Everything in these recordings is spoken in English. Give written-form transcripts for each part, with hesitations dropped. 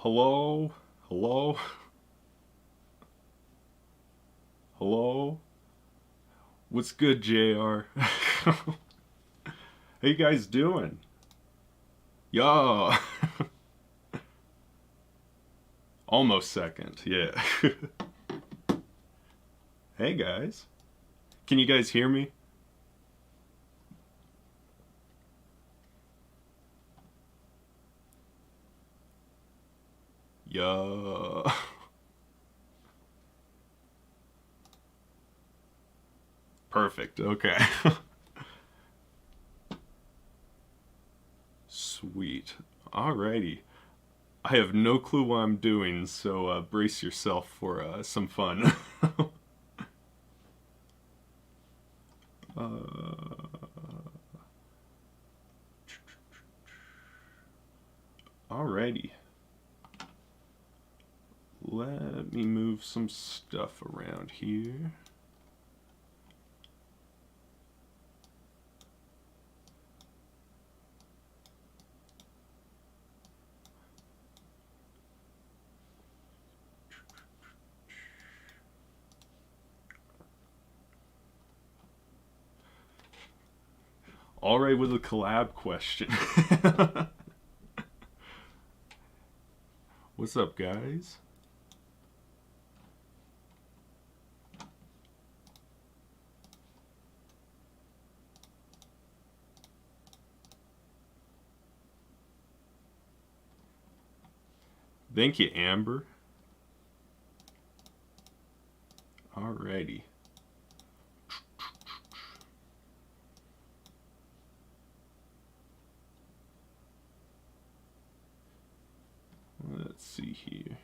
Hello? Hello? Hello? What's good, JR? How you guys doing? Yo! Almost second, yeah. Hey guys. Can you guys hear me? Yo. Perfect, okay. Sweet. Alrighty. I have no clue what I'm doing, so brace yourself for some fun. Alrighty. Let me move some stuff around here. Alright with a collab question. What's up, guys? Thank you, Amber. Alrighty. Let's see here.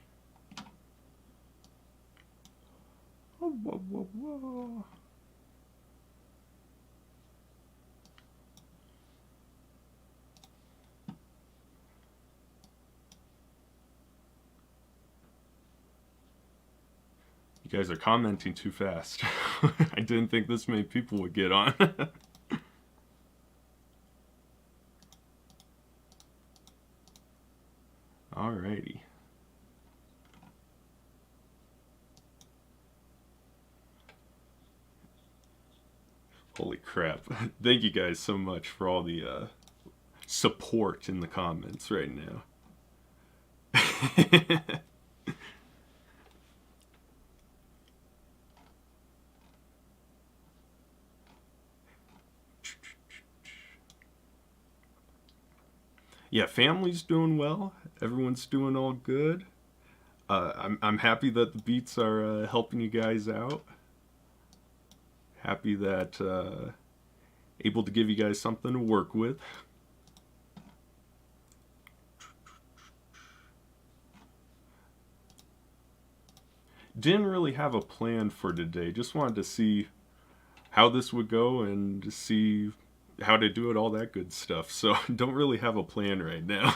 Oh, whoa, whoa, whoa. You guys are commenting too fast. I didn't think this many people would get on. Alrighty. Holy crap. Thank you guys so much for all the support in the comments right now. Yeah, family's doing well. Everyone's doing all good. I'm happy that the beats are helping you guys out. Happy that able to give you guys something to work with. Didn't really have a plan for today. Just wanted to see how this would go and to see how to do it, all that good stuff. So don't really have a plan right now.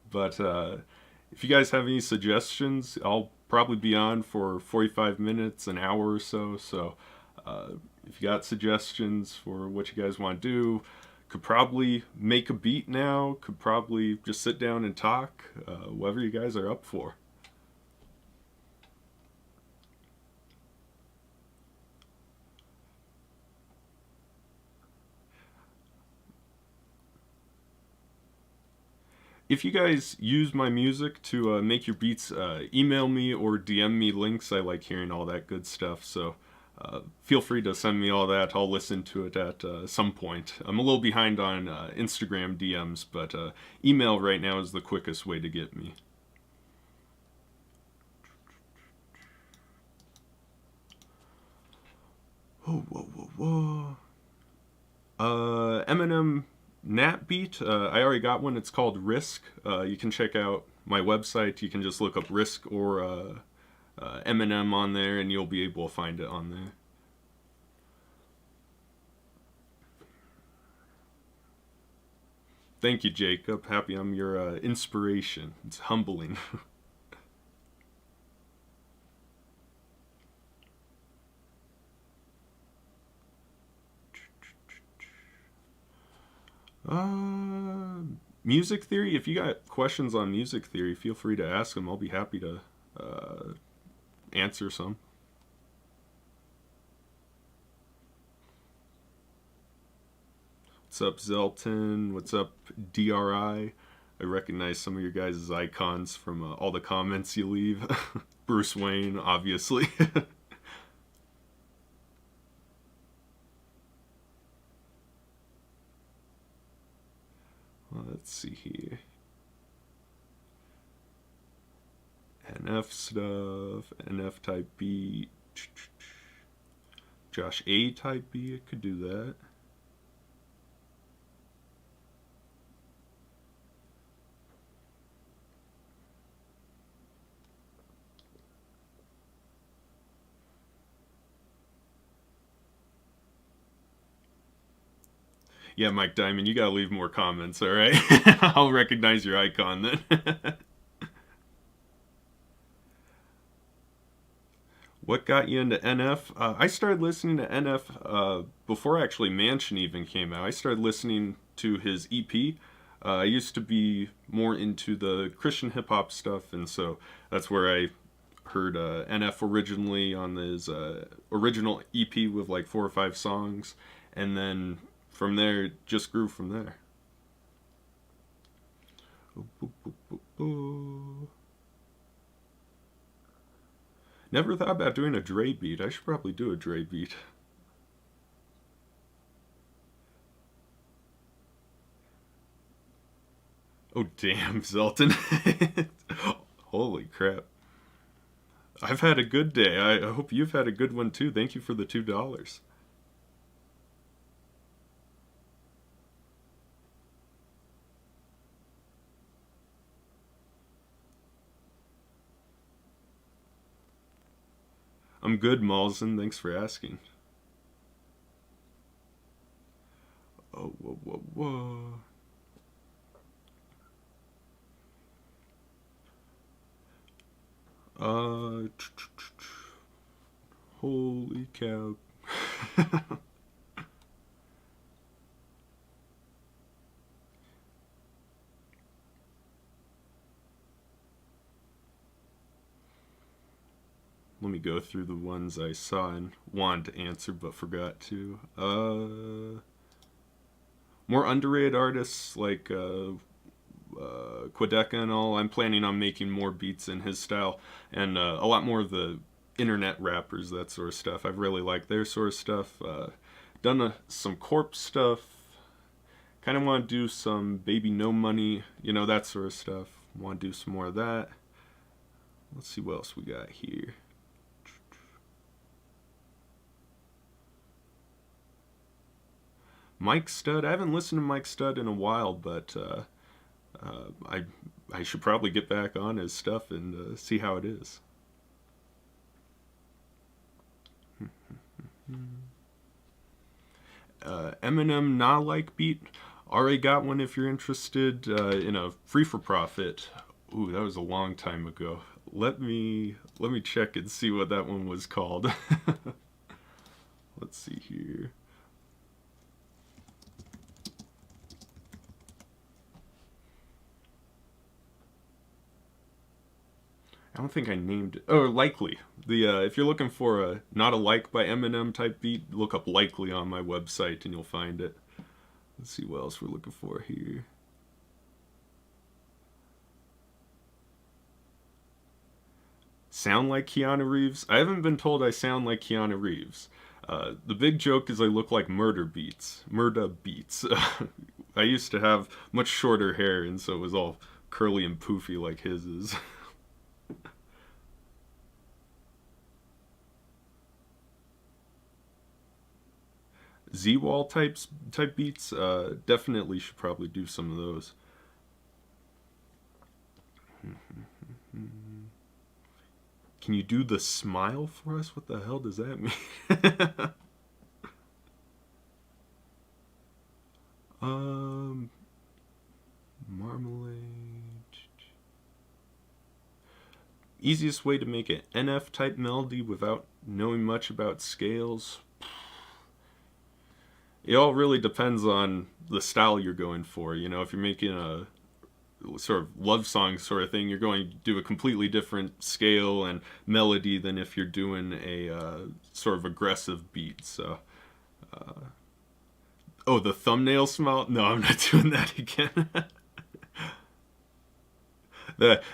But if you guys have any suggestions, I'll probably be on for 45 minutes, an hour or so. So if you got suggestions for what you guys want to do, could probably make a beat now, could probably just sit down and talk, whatever you guys are up for. If you guys use my music to make your beats, email me or DM me links. I like hearing all that good stuff. So feel free to send me all that. I'll listen to it at some point. I'm a little behind on Instagram DMs, but email right now is the quickest way to get me. Oh, whoa, whoa, whoa. Eminem Nat beat. I already got one. It's called Risk. You can check out my website. You can just look up Risk or Eminem on there, and you'll be able to find it on there. Thank you, Jacob. Happy I'm your inspiration. It's humbling. uh, Music theory, if you got questions on music theory, feel free to ask them. I'll be happy to answer some. What's up, Zelton? What's up, DRI? I recognize some of your guys' icons from all the comments you leave. Bruce Wayne, obviously. Let's see here. NF stuff, NF type beat. Josh A type beat, I could do that. Yeah, Mike Diamond, you gotta leave more comments, alright? I'll recognize your icon then. What got you into NF? I started listening to NF before actually Mansion even came out. I started listening to his EP. I used to be more into the Christian hip hop stuff, and so that's where I heard NF originally on his original EP with like 4 or 5 songs, and then from there it just grew from there. Never thought about doing a Dre beat. I should probably do a Dre beat. Oh damn, Zelton. Holy crap. I've had a good day. I hope you've had a good one too. Thank you for the $2. I'm good, Malzen. Thanks for asking. Oh, whoa, whoa, whoa. Holy cow. Let me go through the ones I saw and wanted to answer but forgot to. More underrated artists like Quedeca and all. I'm planning on making more beats in his style, and a lot more of the internet rappers, that sort of stuff. I've really liked their sort of stuff. Done some Corpse stuff. Kind of want to do some Baby No Money, that sort of stuff. Want to do some more of that. Let's see what else we got here. Mike Stud. I haven't listened to Mike Stud in a while, but I should probably get back on his stuff and see how it is. Eminem Nah Like beat. Already got one if you're interested in a free for profit. Ooh, that was a long time ago. Let me check and see what that one was called. Let's see here. I don't think I named it. Oh, Likely. The if you're looking for a Not a Like by Eminem type beat, look up Likely on my website and you'll find it. Let's see what else we're looking for here. Sound like Keanu Reeves? I haven't been told I sound like Keanu Reeves. The big joke is I look like Murder Beats. I used to have much shorter hair, and so it was all curly and poofy like his is. Z-Wall type beats, definitely should probably do some of those. Can you do the smile for us? What the hell does that mean? Marmalade. Easiest way to make an NF type melody without knowing much about scales. it all really depends on the style you're going for. You know, if you're making a sort of love song sort of thing, you're going to do a completely different scale and melody than if you're doing a sort of aggressive beat. So, oh, the thumbnail smile? No, I'm not doing that again.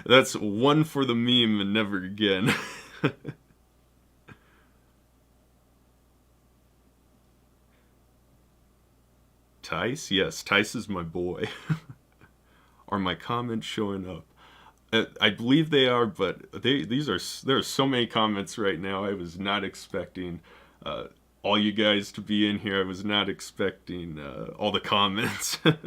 That's one for the meme and never again. Tice? Yes, Tice is my boy. Are my comments showing up? I believe they are, but there are so many comments right now. I was not expecting uh, all you guys to be in here. I was not expecting all the comments. Do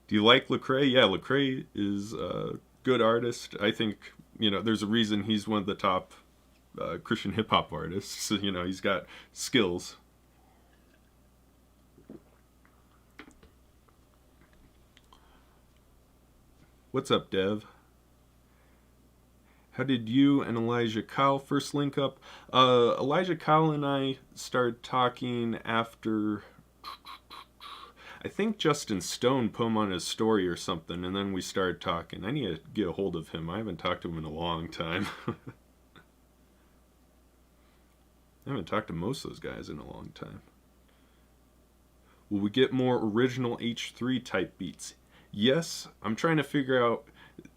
you like Lecrae? Yeah, Lecrae is a good artist. I think there's a reason he's one of the top Christian hip hop artists. So, he's got skills. What's up, Dev? How did you and Elijah Kyle first link up? Elijah Kyle and I started talking after, I think Justin Stone put him on his story or something, and then we started talking. I need to get a hold of him. I haven't talked to him in a long time. I haven't talked to most of those guys in a long time. Will we get more original H3 type beats? Yes, I'm trying to figure out.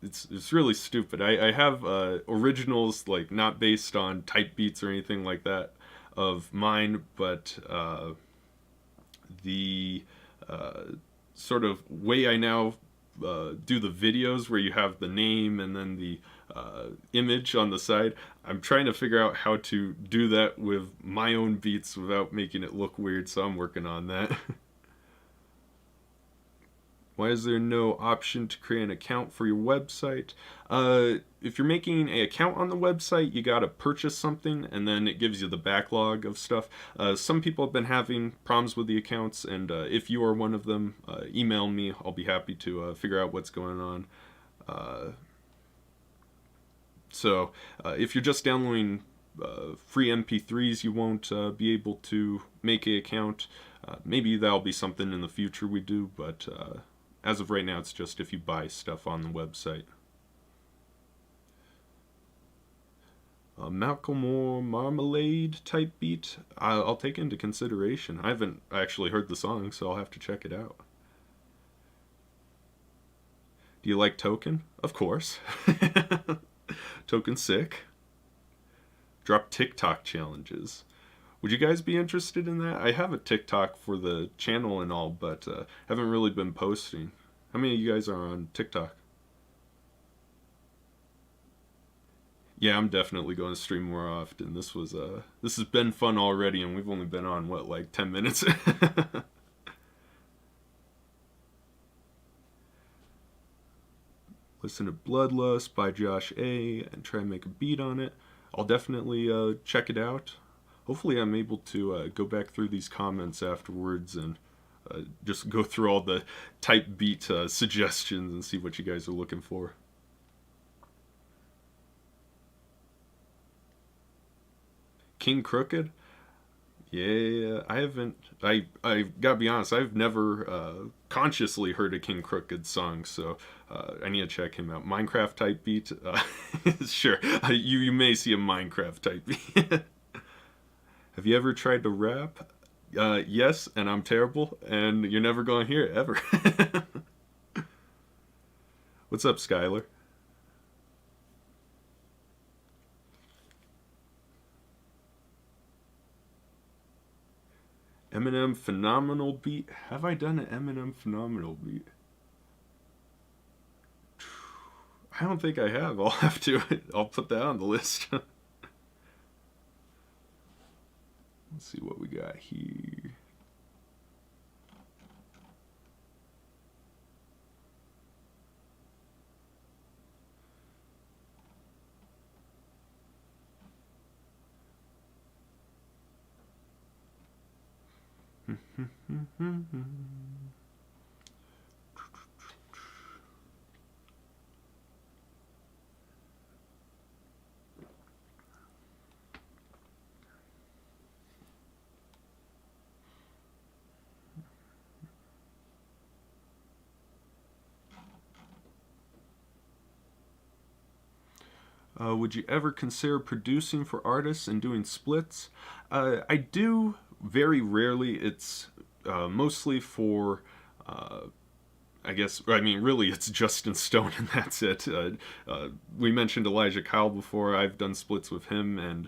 It's really stupid. I have originals like not based on type beats or anything like that of mine, but the sort of way I now do the videos where you have the name and then the image on the side. I'm trying to figure out how to do that with my own beats without making it look weird, so I'm working on that. Why is there no option to create an account for your website? If you're making an account on the website, you gotta purchase something, and then it gives you the backlog of stuff. Some people have been having problems with the accounts, and if you are one of them, email me. I'll be happy to figure out what's going on. So if you're just downloading free MP3s, you won't be able to make an account. Maybe that'll be something in the future we do, but as of right now, it's just if you buy stuff on the website. Malcolm Marmalade type beat, I'll take into consideration. I haven't actually heard the song, so I'll have to check it out. Do you like Token? Of course. Token's sick. Drop TikTok challenges. Would you guys be interested in that? I have a TikTok for the channel and all, but haven't really been posting. How many of you guys are on TikTok? Yeah, I'm definitely going to stream more often. This has been fun already, and we've only been on like 10 minutes. Listen to Bloodlust by Josh A and try and make a beat on it. I'll definitely check it out. Hopefully I'm able to go back through these comments afterwards and just go through all the type beat suggestions and see what you guys are looking for. King Crooked? Yeah, I haven't. I gotta be honest. I've never consciously heard a King Crooked song, so I need to check him out. Minecraft type beat? Sure. You may see a Minecraft type beat. Have you ever tried to rap? Yes, and I'm terrible, and you're never going to hear it, ever. What's up, Skylar? Eminem Phenomenal Beat? Have I done an Eminem Phenomenal Beat? I don't think I have. I'll have to. I'll put that on the list. Let's see what we got here. Would you ever consider producing for artists and doing splits? I do very rarely. It's mostly for, I guess, I mean, really, it's Justin Stone, and that's it. We mentioned Elijah Kyle before. I've done splits with him and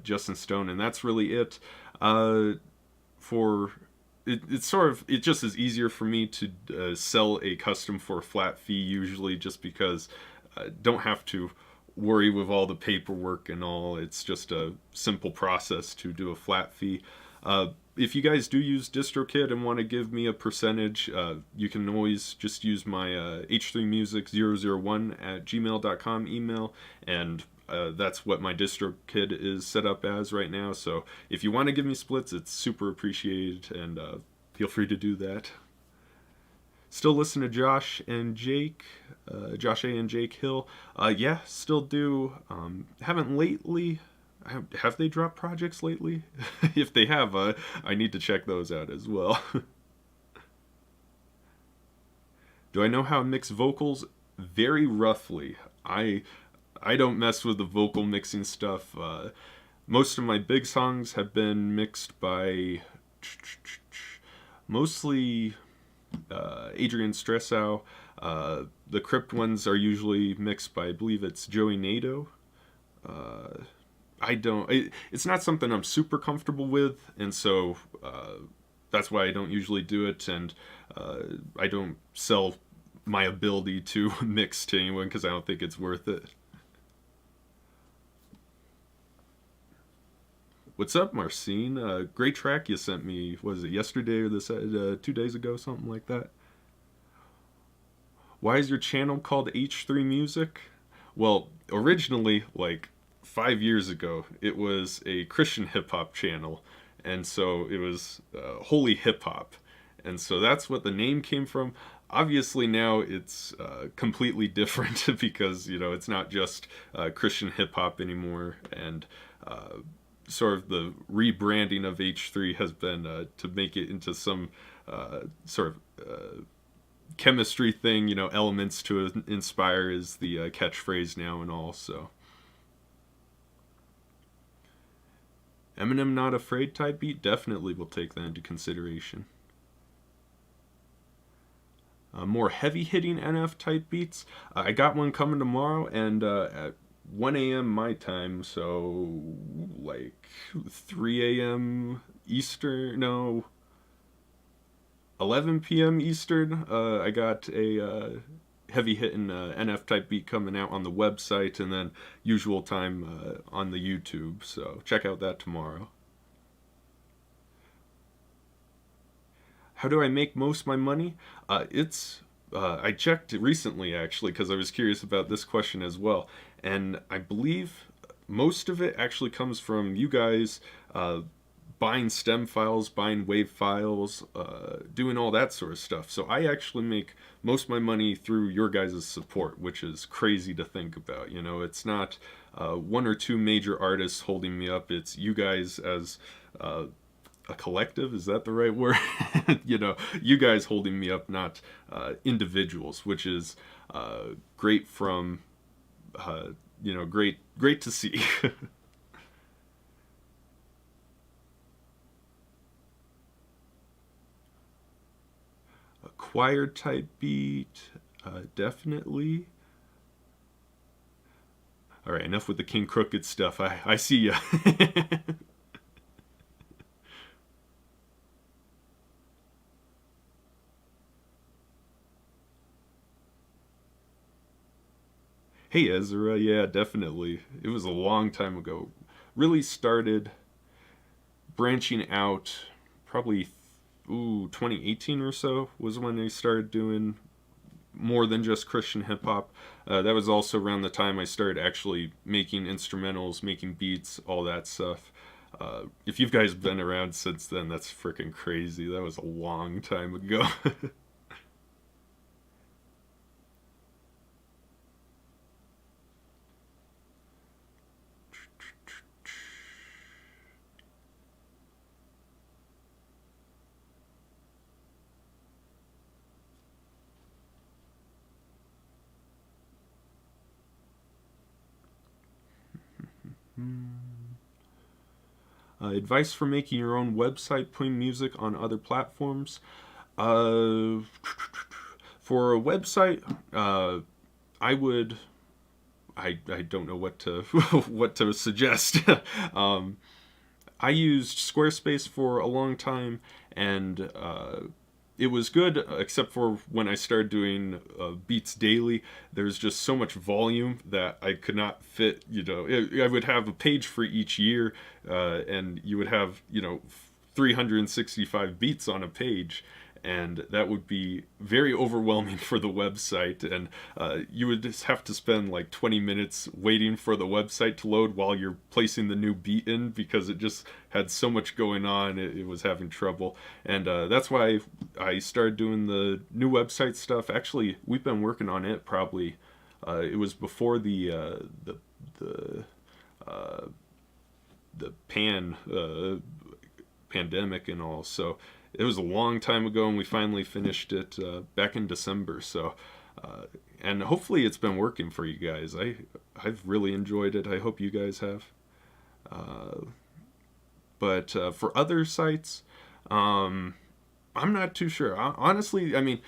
Justin Stone, and that's really it. For it's sort of, it just is easier for me to sell a custom for a flat fee usually, just because I don't have to worry with all the paperwork and all. It's just a simple process to do a flat fee. If you guys do use DistroKid and want to give me a percentage, you can always just use my h3music001@gmail.com email, and that's what my DistroKid is set up as right now. So if you want to give me splits, it's super appreciated, and feel free to do that. Still listen to Josh and Jake, Josh A and Jake Hill. Yeah, still do. Haven't lately. Have they dropped projects lately? If they have, I need to check those out as well. Do I know how to mix vocals? Very roughly. I don't mess with the vocal mixing stuff. Most of my big songs have been mixed by mostly Adrian Stressow. The Crypt ones are usually mixed by, I believe it's Joey Nato. It's not something I'm super comfortable with, and so that's why I don't usually do it, and I don't sell my ability to mix to anyone because I don't think it's worth it. What's up, Marcine? Great track you sent me. Was it yesterday or 2 days ago, something like that? Why is your channel called H3 Music? Well, originally, like 5 years ago, it was a Christian hip hop channel, and so it was holy hip hop, and so that's what the name came from. Obviously now it's completely different because it's not just Christian hip hop anymore, and sort of the rebranding of H3 has been to make it into some sort of chemistry thing. Elements to inspire is the catchphrase now and all. So Eminem Not Afraid type beat, definitely will take that into consideration. More heavy-hitting NF type beats. I got one coming tomorrow, and at 1 a.m. my time, so like 3 a.m. Eastern, no, 11 p.m. Eastern, I got a heavy-hitting NF type beat coming out on the website, and then usual time on the YouTube, so check out that tomorrow. How do I make most of my money? I checked recently, actually, because I was curious about this question as well, and I believe most of it actually comes from you guys buying stem files, buying wave files, doing all that sort of stuff. So I actually make most of my money through your guys' support, which is crazy to think about. It's not one or two major artists holding me up. It's you guys as a collective, is that the right word? You guys holding me up, not individuals, which is great from, great to see. A choir type beat, definitely. All right, enough with the King Crooked stuff. I see ya. Hey Ezra, yeah, definitely. It was a long time ago. Really started branching out probably 2018 or so was when I started doing more than just Christian hip hop. That was also around the time I started actually making instrumentals, making beats, all that stuff. If you guys been around since then, that's freaking crazy. That was a long time ago. Advice for making your own website, putting music on other platforms. Uh, for a website, I would. I don't know what to what to suggest. um, I used Squarespace for a long time, and it was good, except for when I started doing beats daily. There's just so much volume that I could not fit. I would have a page for each year, and you would have 365 beats on a page, and that would be very overwhelming for the website. And you would just have to spend like 20 minutes waiting for the website to load while you're placing the new beat in, because it just had so much going on. It was having trouble, and that's why I started doing the new website stuff. Actually, we've been working on it probably. It was before the pandemic and all, so it was a long time ago, and we finally finished it back in December. So, and hopefully it's been working for you guys. I've really enjoyed it. I hope you guys have. But for other sites, I'm not too sure. Honestly, I mean,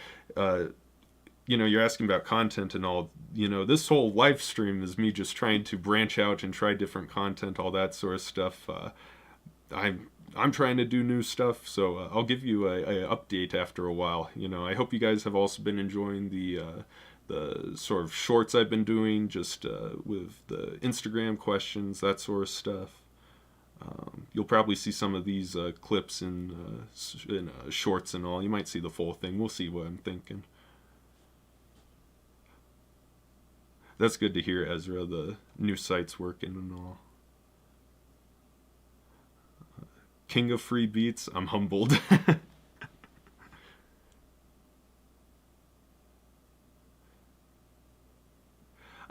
you're asking about content and all. This whole live stream is me just trying to branch out and try different content, all that sort of stuff. I'm trying to do new stuff, so I'll give you a update after a while. I hope you guys have also been enjoying the sort of shorts I've been doing, just with the Instagram questions, that sort of stuff. You'll probably see some of these clips in shorts and all. You might see the full thing. We'll see what I'm thinking. That's good to hear, Ezra. The new site's working and all. King of free beats, I'm humbled.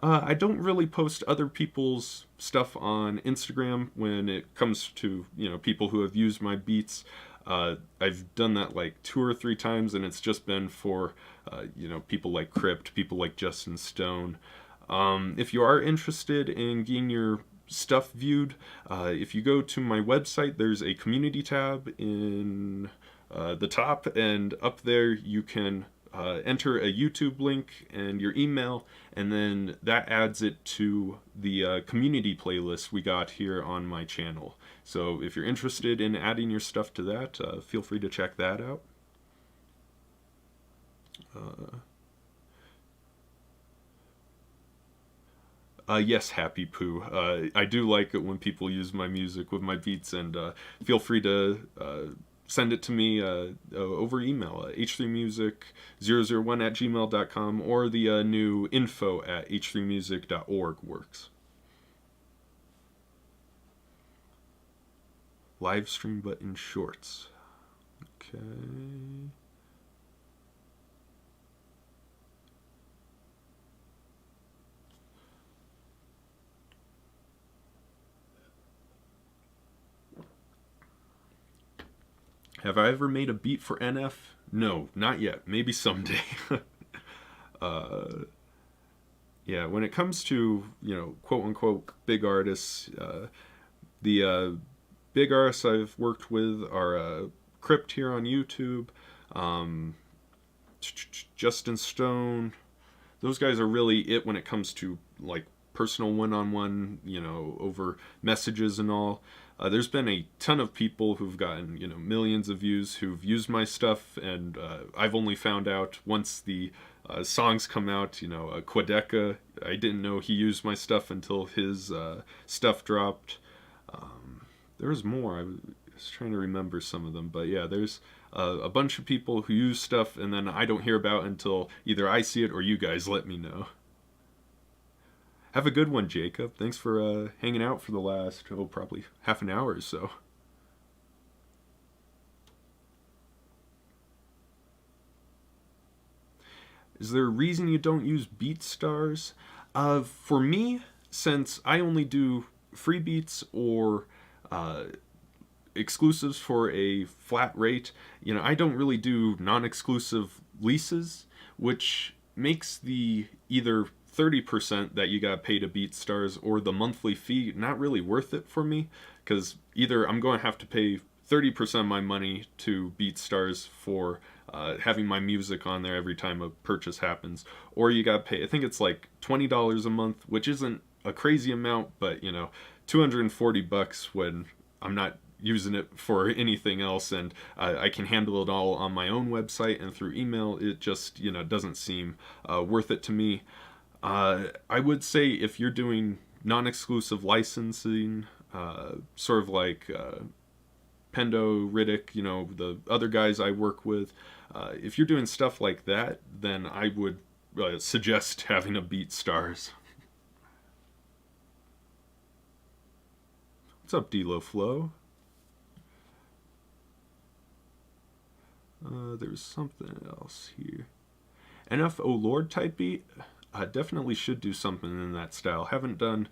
I don't really post other people's stuff on Instagram when it comes to people who have used my beats. I've done that like 2 or 3 times, and it's just been for people like Crypt, people like Justin Stone. If you are interested in getting your stuff viewed, if you go to my website, there's a community tab in the top, and up there you can enter a YouTube link and your email, and then that adds it to the community playlist we got here on my channel. So if you're interested in adding your stuff to that, feel free to check that out. Yes, Happy Poo. I do like it when people use my music with my beats, and feel free to send it to me over email, h3music001@gmail.com, or the new info@h3music.org works. Live stream, but in shorts. Okay. Have I ever made a beat for NF? No, not yet. Maybe someday. Yeah, when it comes to, quote unquote big artists, the big artists I've worked with are Crypt here on YouTube, Justin Stone. Those guys are really it when it comes to like personal one-on-one, over messages and all. There's been a ton of people who've gotten, millions of views who've used my stuff, and I've only found out once the songs come out. Quadeca, I didn't know he used my stuff until his stuff dropped. There was more. I was trying to remember some of them, but yeah, there's a bunch of people who use stuff, and then I don't hear about until either I see it or you guys let me know. Have a good one, Jacob. Thanks for hanging out for the last, probably half an hour or so. Is there a reason you don't use BeatStars? For me, since I only do free beats or exclusives for a flat rate, I don't really do non-exclusive leases, which makes the either 30% that you gotta pay to BeatStars or the monthly fee, not really worth it for me, because either I'm going to have to pay 30% of my money to BeatStars for having my music on there every time a purchase happens, or you gotta pay, I think it's like $20 a month, which isn't a crazy amount, but you know, $240 when I'm not using it for anything else, and I can handle it all on my own website and through email. It just, you know, doesn't seem worth it to me. I would say if you're doing non-exclusive licensing, sort of like Pendo, Riddick, you know, the other guys I work with, if you're doing stuff like that, then I would suggest having a BeatStars. What's up, D-Lo Flow? There's something else here. NF Oh Lord type beat? I definitely should do something in that style. Haven't done...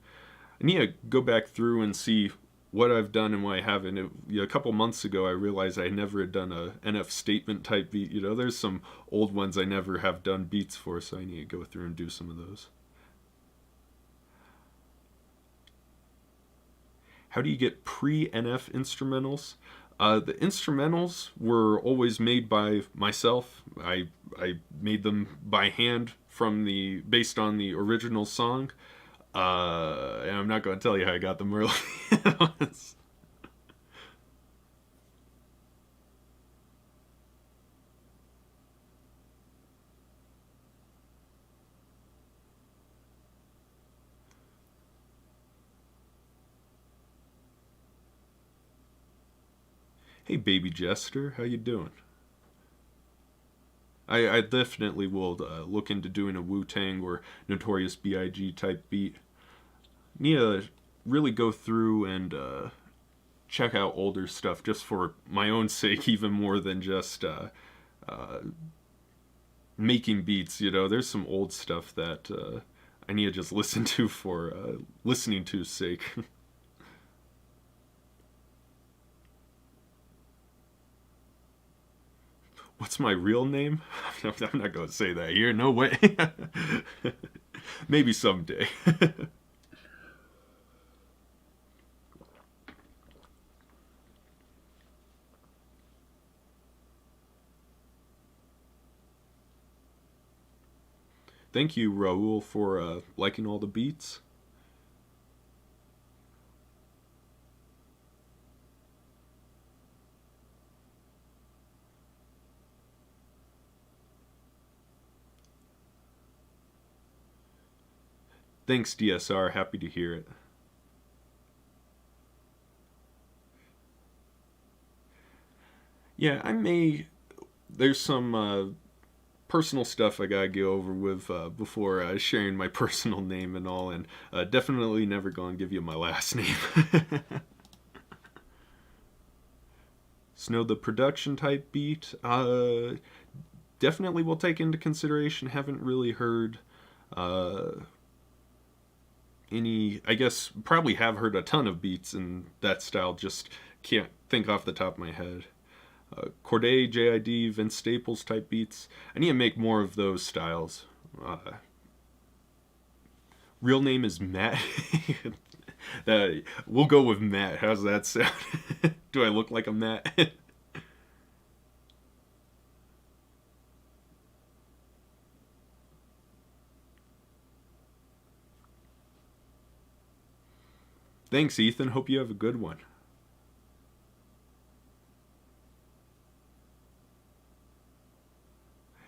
I need to go back through and see what I've done and what I haven't. A couple months ago, I realized I never had done a NF statement type beat. You know, there's some old ones I never have done beats for, so I need to go through and do some of those. How do you get pre-NF instrumentals? The instrumentals were always made by myself. I made them by hand based on the original song. And I'm not going to tell you how I got them early. Hey, baby Jester, how you doing? I definitely will look into doing a Wu-Tang or Notorious B.I.G. type beat. Need to really go through and check out older stuff just for my own sake, even more than just making beats. You know, there's some old stuff that I need to just listen to for listening to's sake. What's my real name? I'm not going to say that here. No way. Maybe someday. Thank you, Raul, for liking all the beats. Thanks, DSR. Happy to hear it. Yeah, I may... There's some personal stuff I gotta go over with before sharing my personal name and all, and definitely never gonna give you my last name. Snow the production type beat. Definitely will take into consideration. Haven't really heard any, I guess probably have heard a ton of beats in that style, just can't think off the top of my head. Corday, JID, Vince Staples type beats. I need to make more of those styles. Real name is Matt. We'll go with Matt. How's that sound? Do I look like a Matt? Thanks, Ethan. Hope you have a good one.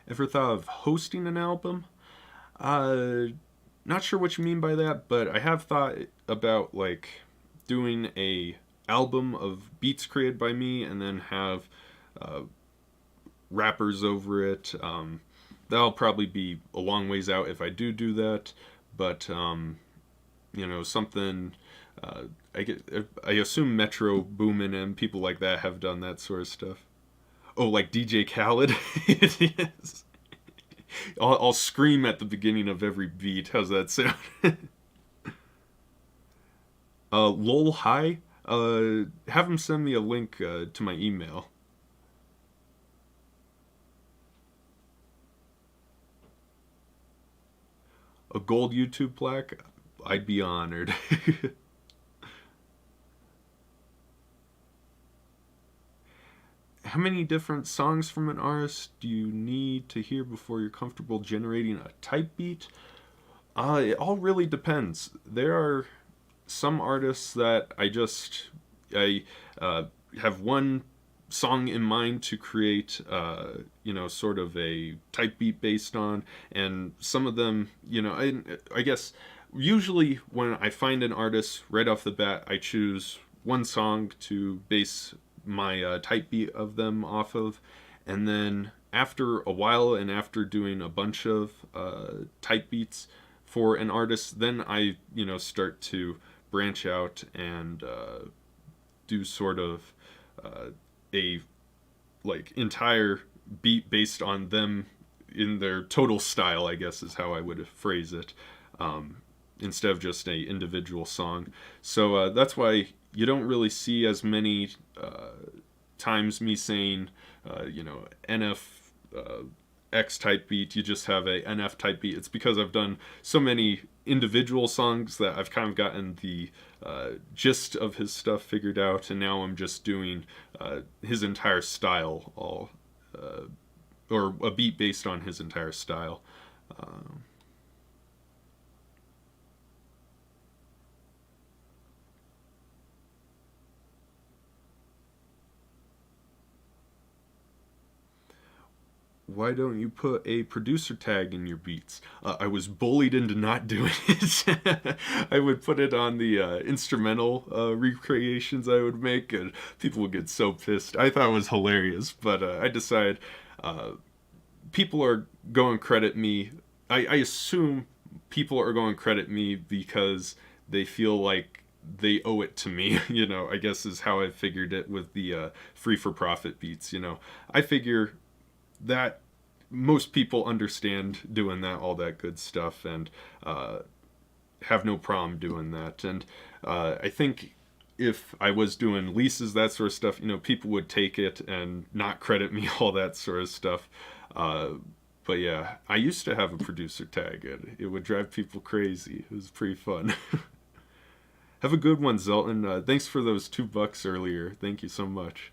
Ever thought of hosting an album? Not sure what you mean by that, but I have thought about like doing a album of beats created by me and then have rappers over it. That'll probably be a long ways out if I do that, but you know, something. I assume Metro Boomin and people like that have done that sort of stuff. Oh, like DJ Khaled? Yes. I'll scream at the beginning of every beat. How's that sound? Lol, hi. Have him send me a link to my email. a gold YouTube plaque, I'd be honored. How many different songs from an artist do you need to hear before you're comfortable generating a type beat? It all really depends. There are some artists that I have one song in mind to create, sort of a type beat based on, and some of them, I guess usually when I find an artist right off the bat, I choose one song to base my type beat of them off of, and then after a while and after doing a bunch of type beats for an artist, then I start to branch out and do sort of a like entire beat based on them in their total style, I guess is how I would phrase it, instead of just a individual song. So that's why you don't really see as many times me saying, NF X type beat. You just have a NF type beat. It's because I've done so many individual songs that I've kind of gotten the gist of his stuff figured out, and now I'm just doing his entire style, all or a beat based on his entire style. Why don't you put a producer tag in your beats? I was bullied into not doing it. I would put it on the instrumental recreations I would make, and people would get so pissed. I thought it was hilarious, but I decided people are going to credit me. I assume people are going to credit me because they feel like they owe it to me, I guess is how I figured it with the free for profit beats. I figure that most people understand doing that, all that good stuff, and have no problem doing that. And I think if I was doing leases, that sort of stuff, people would take it and not credit me, all that sort of stuff. But yeah, I used to have a producer tag, and it would drive people crazy. It was pretty fun. Have a good one, Zelton. Thanks for those $2 earlier. Thank you so much.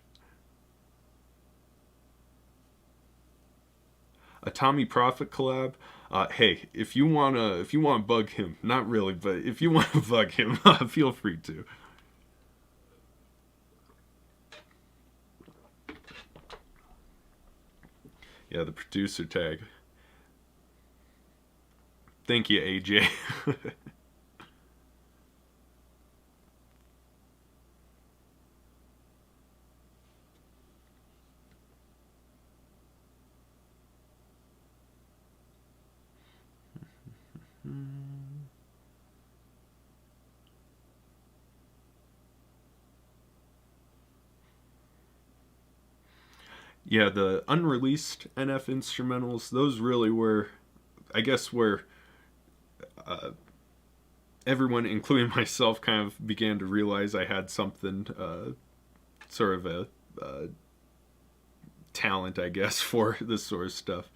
A Tommy Prophet collab. Hey, if you wanna bug him, not really, but if you wanna bug him, feel free to. Yeah, the producer tag. Thank you, AJ. Yeah, the unreleased NF instrumentals, those really were, I guess, where uh, everyone, including myself, kind of began to realize I had something, sort of a talent, I guess, for this sort of stuff.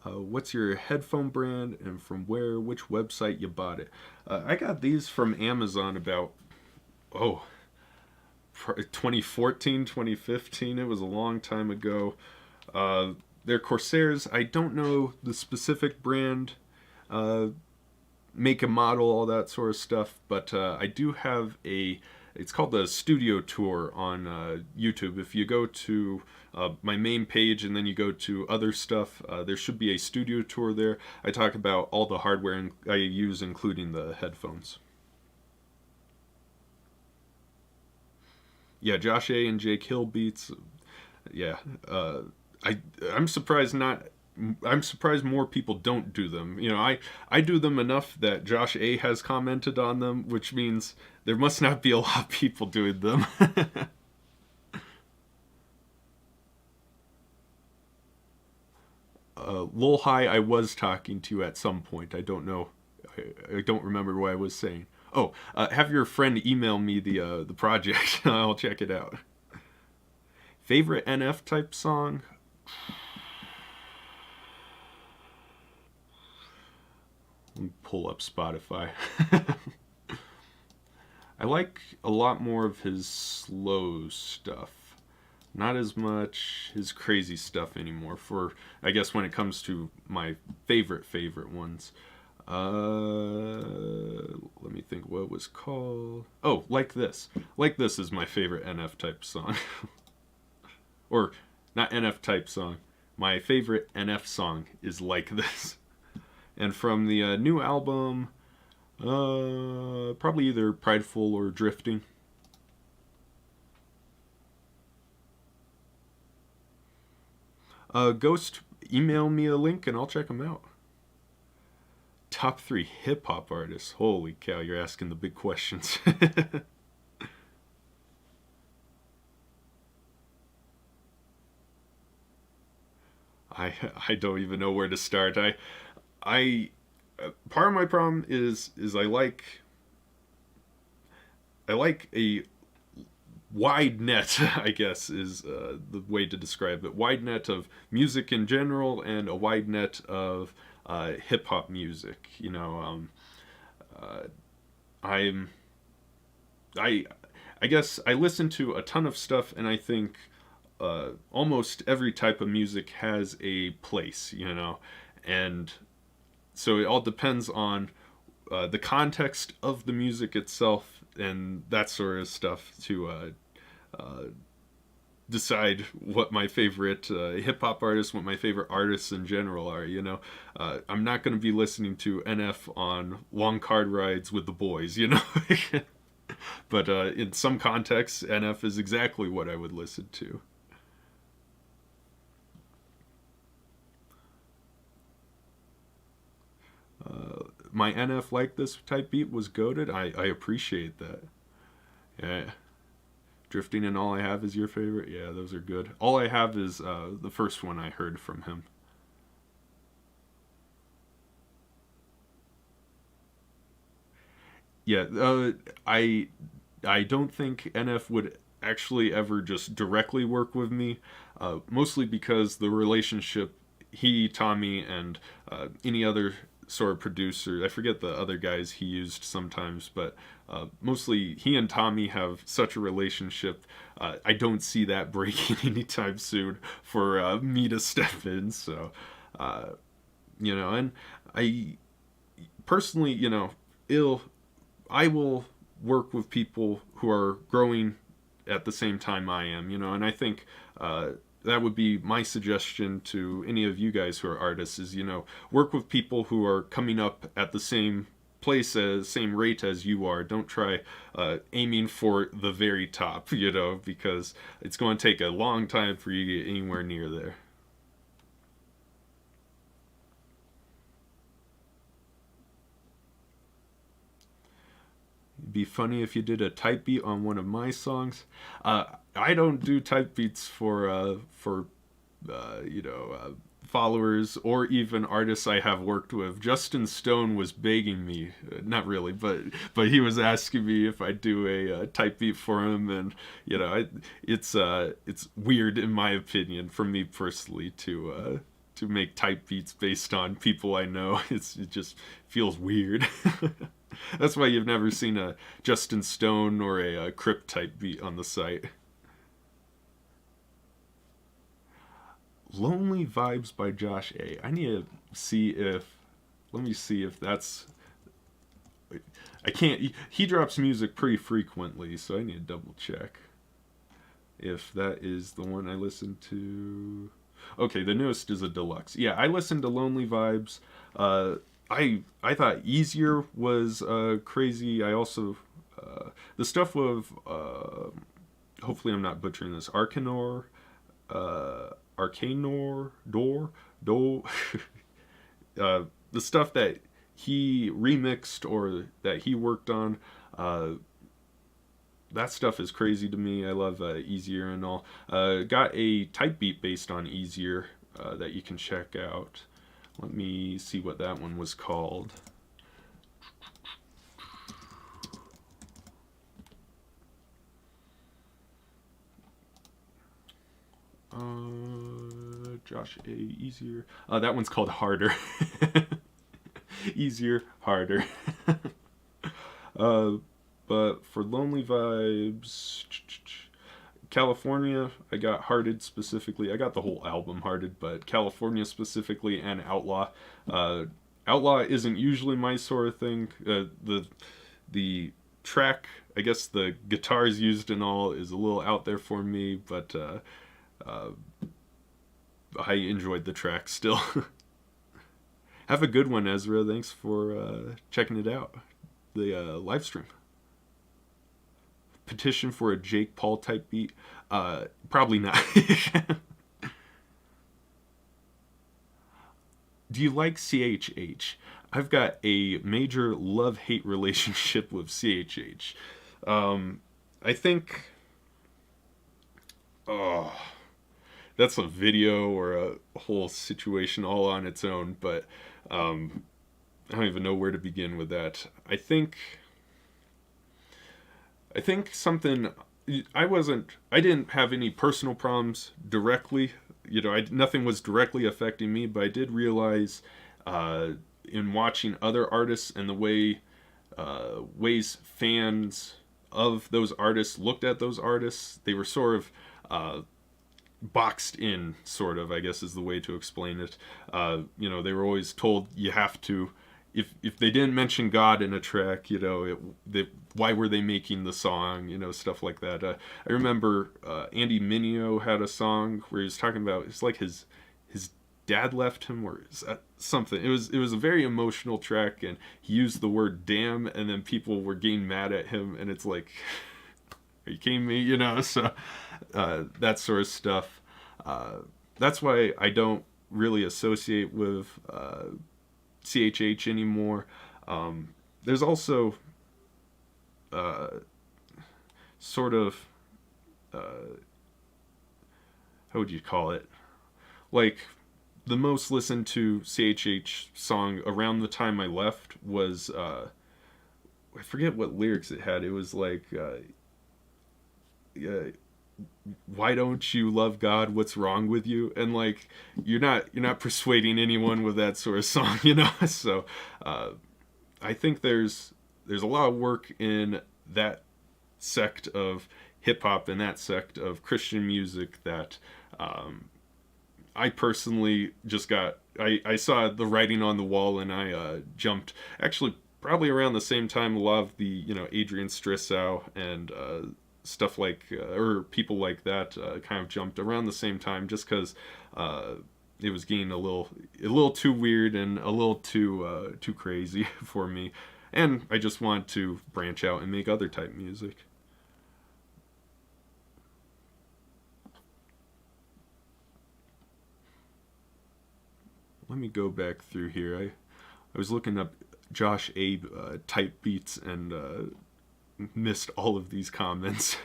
What's your headphone brand and from where, which website you bought it? I got these from Amazon about, oh, 2014, 2015. It was a long time ago. They're Corsairs. I don't know the specific brand, make and model, all that sort of stuff, but I do have it's called the Studio Tour on YouTube. If you go to my main page and then you go to other stuff, there should be a Studio Tour there. I talk about all the hardware I use, including the headphones. Yeah, Josh A and Jake Hill beats. Yeah, I I'm surprised not. I'm surprised more people don't do them. I do them enough that Josh A has commented on them, which means there must not be a lot of people doing them. Lol High, I was talking to at some point. I don't know. I don't remember what I was saying. Oh, have your friend email me the project. I'll check it out. Favorite NF type song? Let me pull up Spotify. I like a lot more of his slow stuff. Not as much his crazy stuff anymore. For I guess when it comes to my favorite ones. Let me think what it was called. Oh, Like This. Like This is my favorite NF type song. Or not NF type song. My favorite NF song is Like This. And from the new album, probably either Prideful or Drifting. Ghost, email me a link and I'll check them out. Top 3 hip hop artists. Holy cow, you're asking the big questions. I don't even know where to start. I part of my problem is I like a wide net, I guess, is the way to describe it. Wide net of music in general and a wide net of hip hop music. Uh, I'm I I guess I listen to a ton of stuff, and I think almost every type of music has a place, and so it all depends on the context of the music itself and that sort of stuff to uh, decide what my favorite hip hop artists, what my favorite artists in general are. I'm not going to be listening to NF on long car rides with the boys. But in some contexts, NF is exactly what I would listen to. My NF Like This type beat was goated. I appreciate that. Yeah. Drifting and All I Have is your favorite? Yeah, those are good. All I Have is the first one I heard from him. Yeah, I don't think NF would actually ever just directly work with me, mostly because the relationship he, Tommy, and any other sort of producer, I forget the other guys he used sometimes, but mostly he and Tommy have such a relationship. I don't see that breaking anytime soon for me to step in. So, uh, and I personally, ill I will work with people who are growing at the same time I am, and I think that would be my suggestion to any of you guys who are artists is, work with people who are coming up at the same place as same rate as you are. Don't try aiming for the very top, because it's going to take a long time for you to get anywhere near there. It'd be funny if you did a type beat on one of my songs. I don't do type beats for followers or even artists I have worked with. Justin Stone was begging me, not really, but he was asking me if I'd do a type beat for him, and it's weird in my opinion for me personally to make type beats based on people I know. It just feels weird. That's why you've never seen a Justin Stone or a Crypt type beat on the site. Lonely Vibes by Josh A. I need to see if. Let me see if that's. I can't. He drops music pretty frequently, so I need to double check if that is the one I listen to. Okay, the newest is a deluxe. Yeah, I listened to Lonely Vibes. I thought Easier was crazy. I also the stuff with hopefully I'm not butchering this. Arcanor, Do, the stuff that he remixed or that he worked on. That stuff is crazy to me. I love Easier and all. Got a type beat based on Easier that you can check out. Let me see what that one was called. Josh A. Easier. That one's called Harder. Easier, harder. uh, but for Lonely Vibes, California, I got Hearted specifically. I got the whole album Hearted, but California specifically and Outlaw. Uh, Outlaw isn't usually my sort of thing. The track, I guess the guitars used and all, is a little out there for me, but uh, I enjoyed the track still. Have a good one, Ezra. Thanks for checking it out. The live stream. Petition for a Jake Paul type beat? Probably not. Do you like CHH? I've got a major love-hate relationship with CHH. I think... Oh, that's a video or a whole situation all on its own, but I don't even know where to begin with that. I think something... I didn't have any personal problems directly. You know, nothing was directly affecting me, but I did realize in watching other artists and the ways fans of those artists looked at those artists, they were sort of boxed in, sort of, I guess is the way to explain it. You know, they were always told you have to, if they didn't mention God in a track, you know, why were they making the song, you know, stuff like that. I remember Andy Mineo had a song where he was talking about, it's like his dad left him or something. It was a very emotional track, and he used the word damn, and then people were getting mad at him, and it's like, are you kidding me, you know? So that sort of stuff. That's why I don't really associate with CHH anymore. There's also sort of how would you call it? Like, the most listened to CHH song around the time I left was I forget what lyrics it had. It was like why don't you love God? What's wrong with you? And like, you're not persuading anyone with that sort of song, you know. So I think there's a lot of work in that sect of hip hop and that sect of Christian music that I personally just I saw the writing on the wall, and I jumped, actually probably around the same time a lot of the, you know, Adrian Strissow and stuff like, or people like that kind of jumped around the same time, just because it was getting a little too weird and a little too crazy for me, and I just wanted to branch out and make other type music. Let me go back through here. I was looking up Josh Abe type beats and missed all of these comments.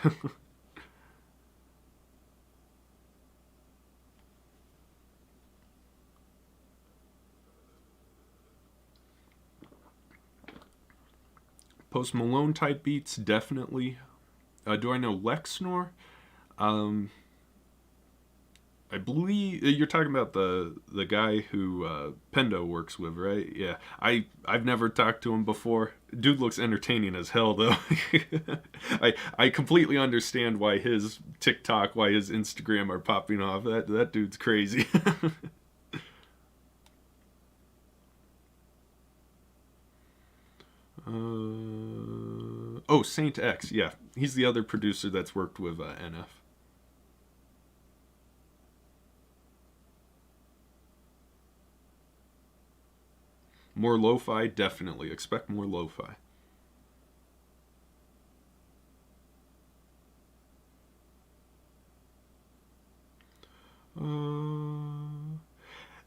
Post Malone type beats, definitely. Do I know Lexnor? I believe you're talking about the guy who Pendo works with, right? Yeah, I've never talked to him before. Dude looks entertaining as hell, though. I completely understand why his TikTok, why his Instagram are popping off. That dude's crazy. Oh, Saint X, yeah, he's the other producer that's worked with NF. More lo-fi, definitely. Expect more lo-fi.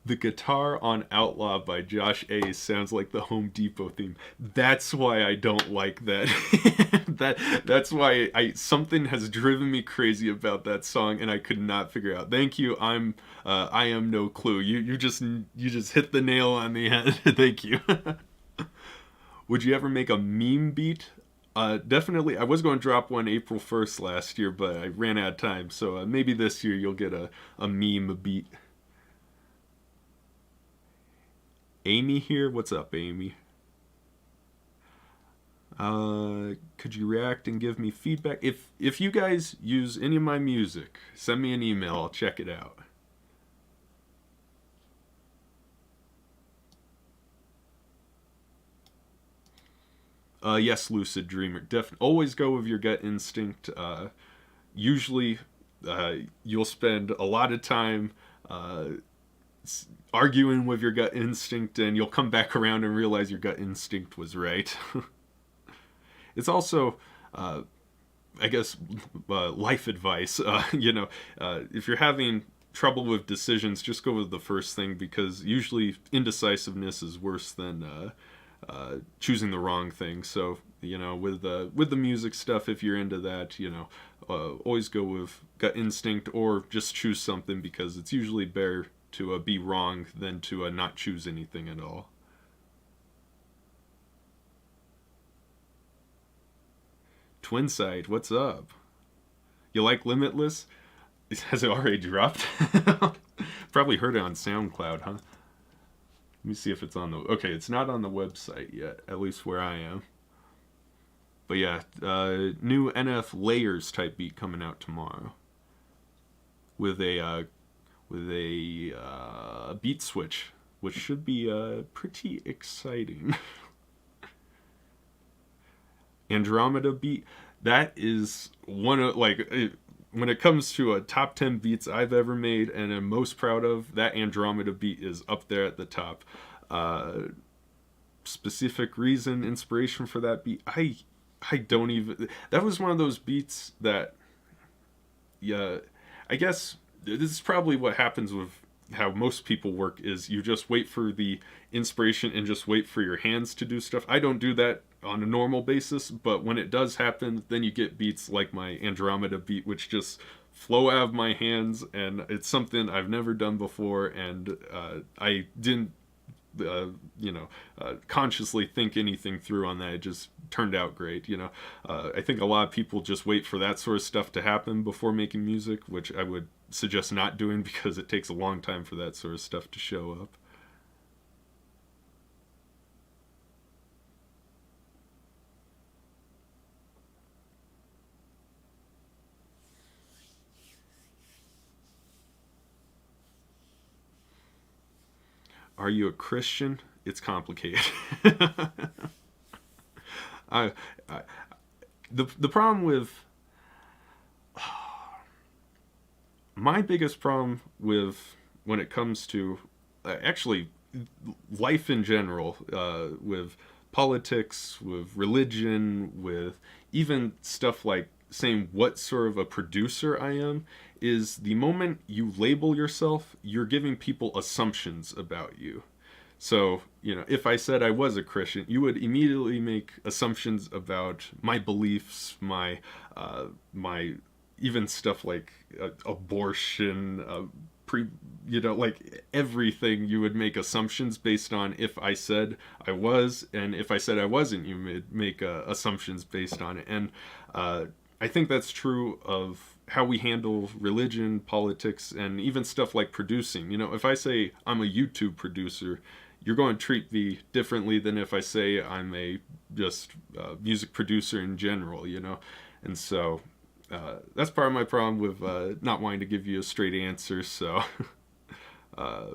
The guitar on Outlaw by Josh A sounds like the Home Depot theme. That's why I don't like that. That's why something has driven me crazy about that song, and I could not figure out. Thank you. I am no clue. You just hit the nail on the head. Thank you. Would you ever make a meme beat? Definitely. I was going to drop one April 1st last year, but I ran out of time. So maybe this year you'll get a meme beat. Amy here. What's up, Amy? Could you react and give me feedback? If you guys use any of my music, send me an email. I'll check it out. Yes, lucid dreamer. Always go with your gut instinct. Usually, you'll spend a lot of time uh, arguing with your gut instinct, and you'll come back around and realize your gut instinct was right. It's also, uh, I guess, life advice. If you're having trouble with decisions, just go with the first thing, because usually indecisiveness is worse than choosing the wrong thing. So with the music stuff, if you're into that, always go with gut instinct, or just choose something, because it's usually better to be wrong than to not choose anything at all. Twinside, what's up? You like Limitless? Has it already dropped? Probably heard it on SoundCloud, huh? Let me see if it's on the. Okay, it's not on the website yet, at least where I am. But yeah, new NF Layers type beat coming out tomorrow with a beat switch, which should be pretty exciting. Andromeda beat, that is one of when it comes to a top 10 beats I've ever made and am most proud of, that Andromeda beat is up there at the top. Specific reason, inspiration for that beat, I don't even. That was one of those beats that, yeah, I guess this is probably what happens with how most people work, is you just wait for the inspiration and just wait for your hands to do stuff. I don't do that on a normal basis, but when it does happen, then you get beats like my Andromeda beat, which just flow out of my hands, and it's something I've never done before, and I didn't consciously think anything through on that. It just turned out great. I think a lot of people just wait for that sort of stuff to happen before making music, which I would suggest not doing, because it takes a long time for that sort of stuff to show up. Are you a Christian? It's complicated. I, I the problem with my biggest problem with, when it comes to actually life in general, with politics, with religion, with even stuff like saying what sort of a producer I am, is the moment you label yourself, you're giving people assumptions about you. So, if I said I was a Christian, you would immediately make assumptions about my beliefs, my even stuff like abortion, pre, like everything. You would make assumptions based on if I said I was, and if I said I wasn't, you would make assumptions based on it. And I think that's true of how we handle religion, politics, and even stuff like producing. If I say I'm a YouTube producer, you're going to treat me differently than if I say I'm a just music producer in general. And so that's part of my problem with not wanting to give you a straight answer. So uh,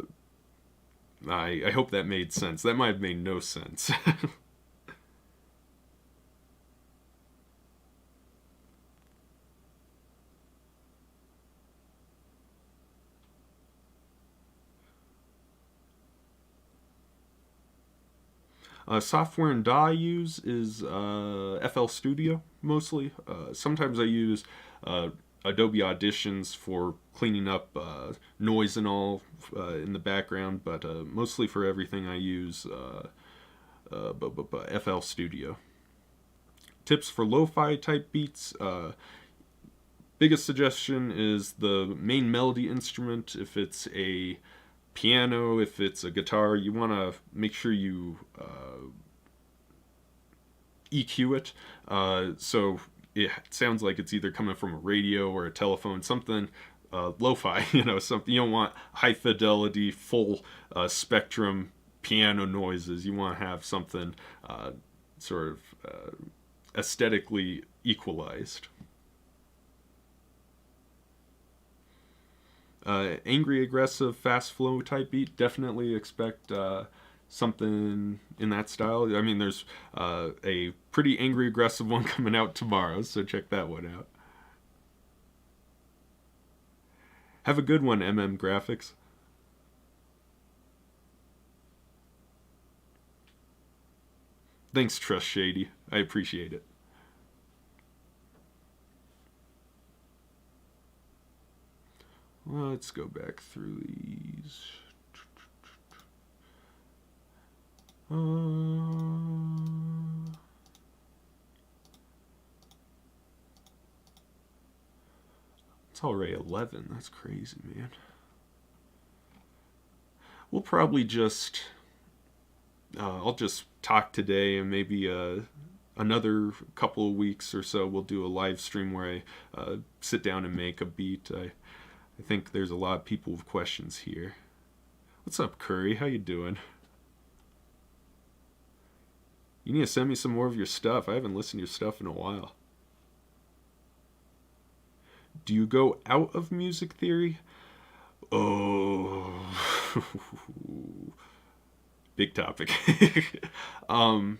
I hope that made sense. That might have made no sense. Software and DAW I use is FL Studio mostly. Sometimes I use Adobe Auditions for cleaning up noise and all in the background, but mostly for everything I use FL Studio. Tips for lo-fi type beats. Biggest suggestion is the main melody instrument. If it's a piano, if it's a guitar, you want to make sure you EQ it, so it sounds like it's either coming from a radio or a telephone, something lo-fi. Something you don't want high fidelity, full spectrum piano noises. You want to have something sort of aesthetically equalized. Angry, aggressive, fast flow type beat. Definitely expect something in that style. I mean, there's a pretty angry, aggressive one coming out tomorrow, so check that one out. Have a good one, Graphics. Thanks, Trust Shady. I appreciate it. Well, let's go back through these. It's already 11. That's crazy, man. We'll probably just... I'll just talk today, and maybe another couple of weeks or so we'll do a live stream where I sit down and make a beat. I think there's a lot of people with questions here. What's up, Curry? How you doing? You need to send me some more of your stuff. I haven't listened to your stuff in a while. Do you go out of music theory? Oh, big topic. So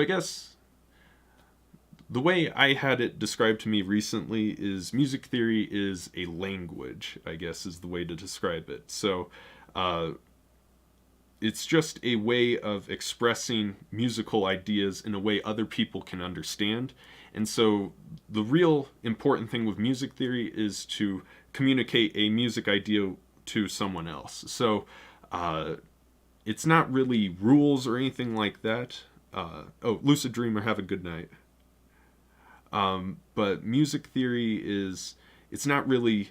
I guess the way I had it described to me recently is music theory is a language, I guess is the way to describe it. So it's just a way of expressing musical ideas in a way other people can understand. And so the real important thing with music theory is to communicate a music idea to someone else. So it's not really rules or anything like that. Oh, Lucid Dreamer, have a good night. But music theory is, it's not really,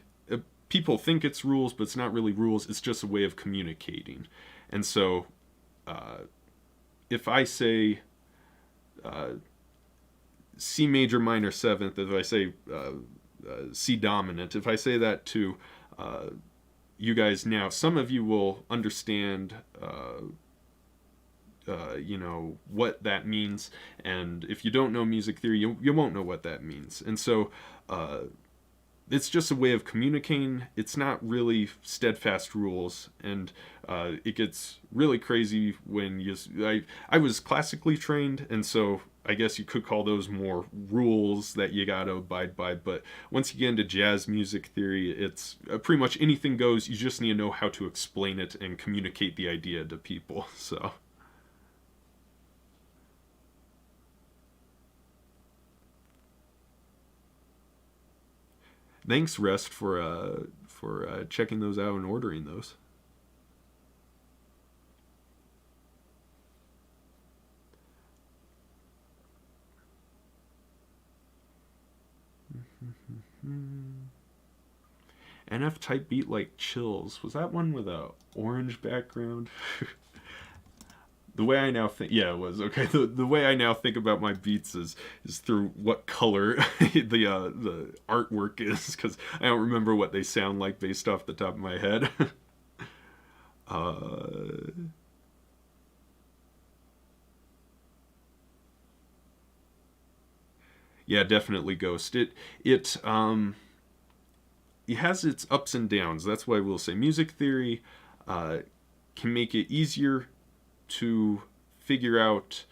people think it's rules, but it's not really rules. It's just a way of communicating. And so if I say C major minor seventh, if I say C dominant, if I say that to you guys now, some of you will understand what that means, and if you don't know music theory, you won't know what that means. And so it's just a way of communicating. It's not really steadfast rules, and it gets really crazy when I was classically trained, and so I guess you could call those more rules that you gotta abide by. But once you get into jazz music theory, it's pretty much anything goes. You just need to know how to explain it and communicate the idea to people. So. Thanks, Rest, for checking those out and ordering those. NF type beat like Chills. Was that one with a orange background? The way I now think, yeah, it was okay. The way I now think about my beats is through what color the artwork is, because I don't remember what they sound like based off the top of my head. Yeah, definitely Ghost. It has its ups and downs. That's why we'll say music theory can make it easier to figure out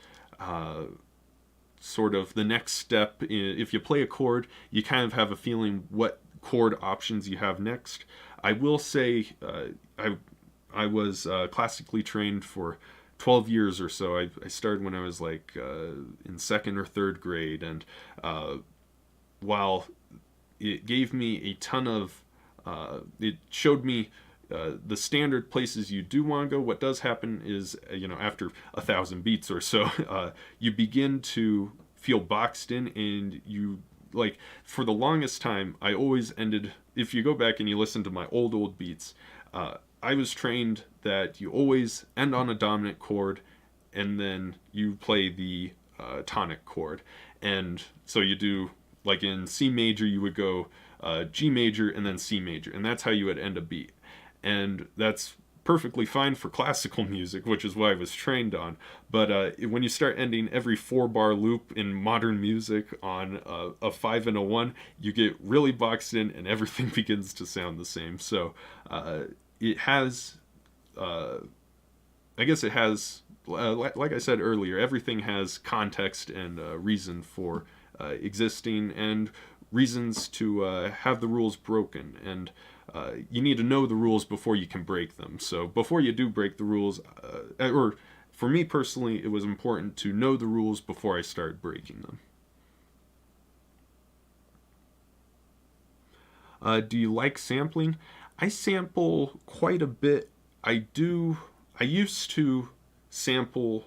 sort of the next step. If you play a chord, you kind of have a feeling what chord options you have next. I will say I was classically trained for 12 years or so. I started when I was like in second or third grade, and while it gave me a ton of it showed me the standard places you do want to go. What does happen is, after 1,000 beats or so, you begin to feel boxed in, and you, like, for the longest time, I always ended, if you go back and you listen to my old beats, I was trained that you always end on a dominant chord, and then you play the tonic chord. And so you do, like in C major, you would go G major and then C major, and that's how you would end a beat. And that's perfectly fine for classical music, which is what I was trained on. But when you start ending every 4-bar loop in modern music on a 5 and a 1, you get really boxed in and everything begins to sound the same. So it has, I guess it has, like I said earlier, everything has context and reason for existing, and reasons to have the rules broken. And you need to know the rules before you can break them. So before you do break the rules, or for me personally, it was important to know the rules before I started breaking them. Do you like sampling? I sample quite a bit. I used to sample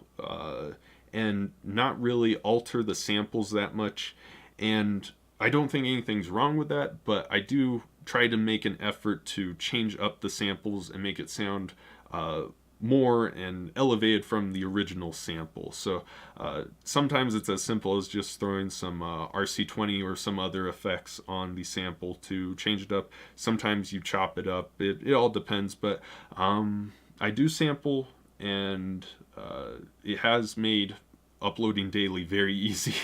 and not really alter the samples that much. And I don't think anything's wrong with that, but I do try to make an effort to change up the samples and make it sound more and elevated from the original sample. So sometimes it's as simple as just throwing some RC20 or some other effects on the sample to change it up. Sometimes you chop it up. It all depends, but I do sample, and it has made uploading daily very easy.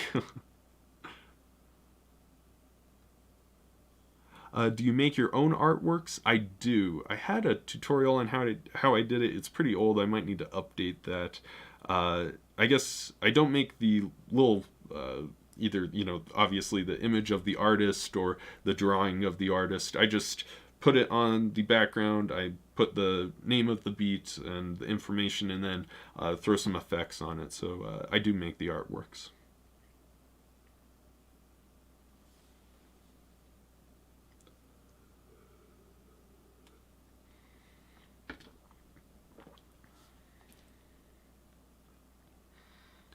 Do you make your own artworks? I do. I had a tutorial on how I did it. It's pretty old. I might need to update that. I guess I don't make the little either, obviously the image of the artist or the drawing of the artist. I just put it on the background. I put the name of the beat and the information, and then throw some effects on it. So I do make the artworks.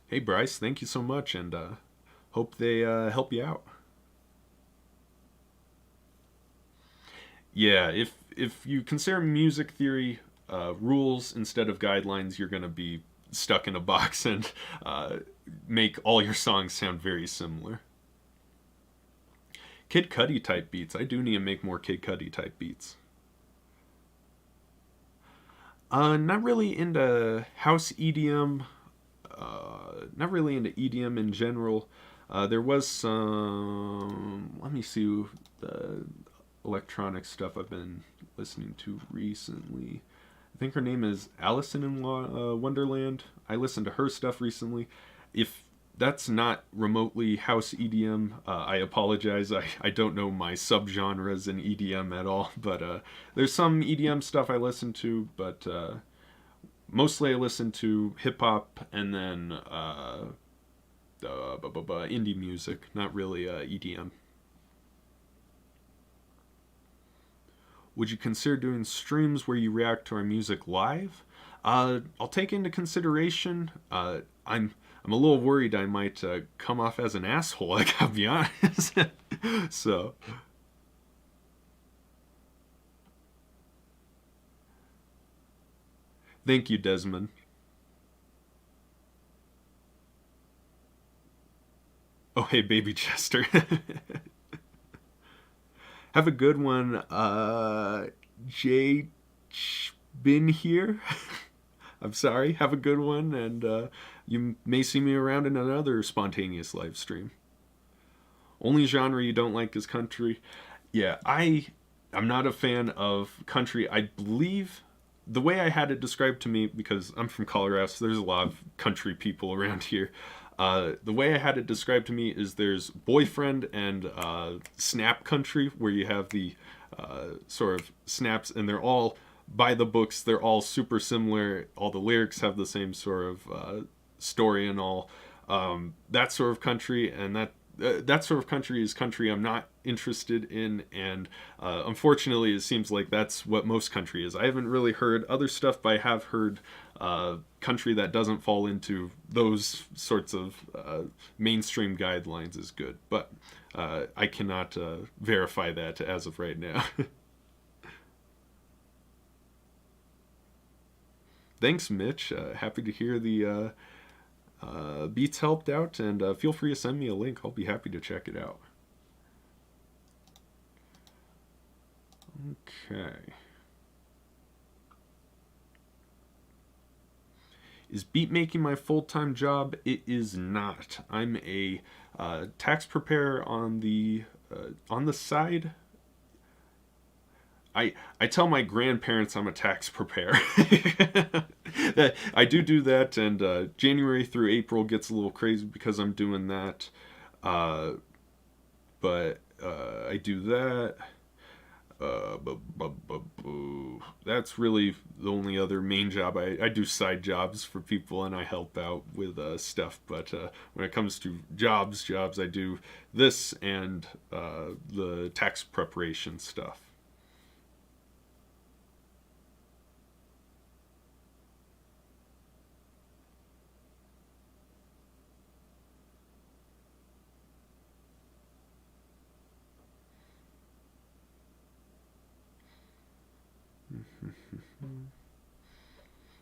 Hey Bryce, thank you so much, and hope they help you out. Yeah, if you consider music theory rules instead of guidelines, you're gonna be stuck in a box and make all your songs sound very similar. Kid Cudi type beats. I do need to make more Kid Cudi type beats. Not really into house EDM. Not really into EDM in general. There was some. Let me see the electronic stuff I've been listening to recently. I think her name is Allison in Wonderland. I listened to her stuff recently. If that's not remotely house EDM, I apologize. I don't know my subgenres in EDM at all. But there's some EDM stuff I listen to, but mostly I listen to hip hop and then indie music, not really EDM. Would you consider doing streams where you react to our music live? I'll take into consideration. I'm a little worried I might come off as an asshole. I gotta be honest. So. Thank you, Desmond. Oh, hey, baby Chester. Have a good one. Jay been here. I'm sorry. Have a good one, and you may see me around in another spontaneous live stream. Only genre you don't like is country. Yeah, I'm not a fan of country. I believe the way I had it described to me, because I'm from Colorado, so there's a lot of country people around here. The way I had it described to me is there's boyfriend and snap country, where you have the sort of snaps, and they're all by the books. They're all super similar. All the lyrics have the same sort of story and all. That sort of country, and that sort of country is country I'm not interested in, and unfortunately it seems like that's what most country is. I haven't really heard other stuff, but I have heard country that doesn't fall into those sorts of mainstream guidelines is good, but I cannot verify that as of right now. Thanks, Mitch. Happy to hear the beats helped out, and feel free to send me a link. I'll be happy to check it out. Okay. Is beat making my full-time job? It is not. I'm a tax preparer on the side. I tell my grandparents I'm a tax preparer. I do that, and January through April gets a little crazy because I'm doing that. Uh, but I do that. That's really the only other main job. I do side jobs for people and I help out with stuff. But when it comes to jobs, I do this and the tax preparation stuff.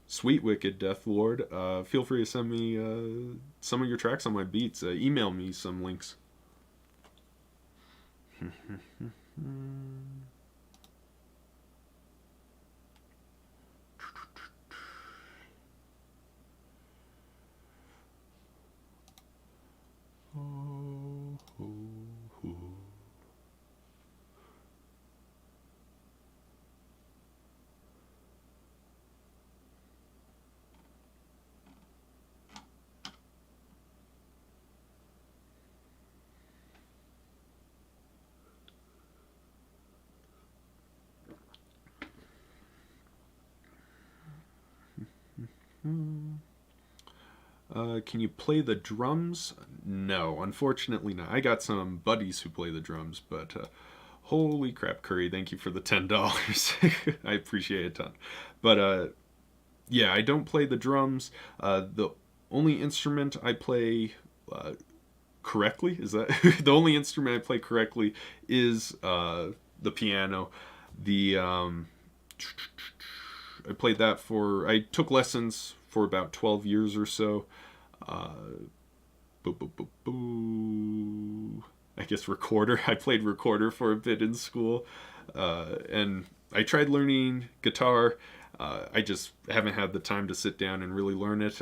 Sweet Wicked Death Lord, feel free to send me some of your tracks on my beats. Email me some links. Oh, oh, oh. Can you play the drums? No, unfortunately not. I got some buddies who play the drums, but holy crap, Curry! Thank you for the $10. I appreciate it a ton. But yeah, I don't play the drums. The only instrument I play correctly is that the only instrument I play correctly is the piano. The I played that for. I took lessons for about 12 years or so. Boo, boo, boo, boo. I guess recorder. I played recorder for a bit in school, and I tried learning guitar. I just haven't had the time to sit down and really learn it.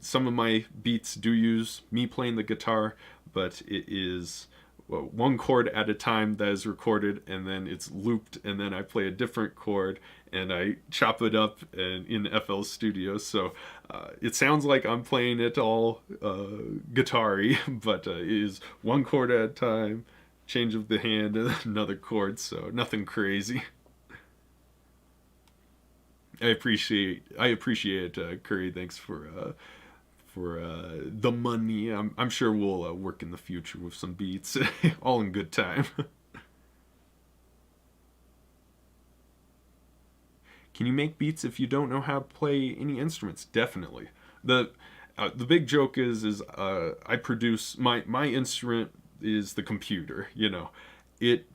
Some of my beats do use me playing the guitar, but it is one chord at a time that is recorded, and then it's looped, and then I play a different chord and I chop it up in FL Studio. So it sounds like I'm playing it all guitar-y, but it is one chord at a time, change of the hand, and another chord. So nothing crazy. I appreciate Curry. Thanks for the money. I'm sure we'll work in the future with some beats, all in good time. Can you make beats if you don't know how to play any instruments? Definitely. The big joke is I produce my instrument is the computer. You know, it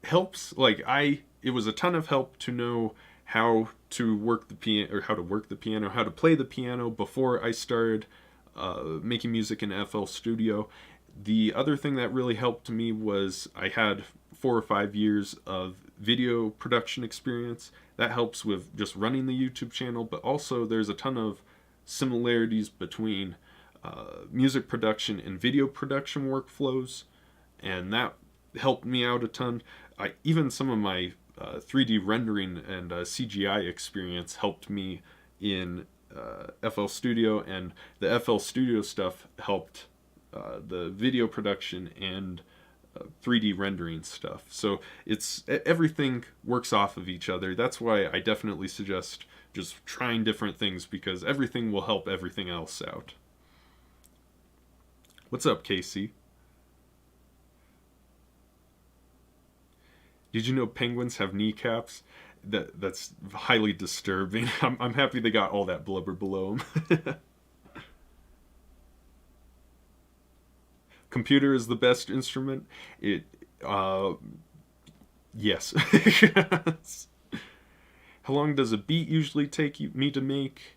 helps. It was a ton of help to know how to work the piano, or how to work the piano, how to play the piano before I started making music in FL Studio. The other thing that really helped me was I had 4 or 5 years of video production experience. That helps with just running the YouTube channel, but also there's a ton of similarities between music production and video production workflows, and that helped me out a ton. Even some of my 3D rendering and CGI experience helped me in FL Studio, and the FL Studio stuff helped the video production and 3D rendering stuff. So everything works off of each other. That's why I definitely suggest just trying different things, because everything will help everything else out. What's up, Casey? Did you know penguins have kneecaps? That's highly disturbing. I'm happy they got all that blubber below them. Computer is the best instrument. Yes. How long does a beat usually take me to make?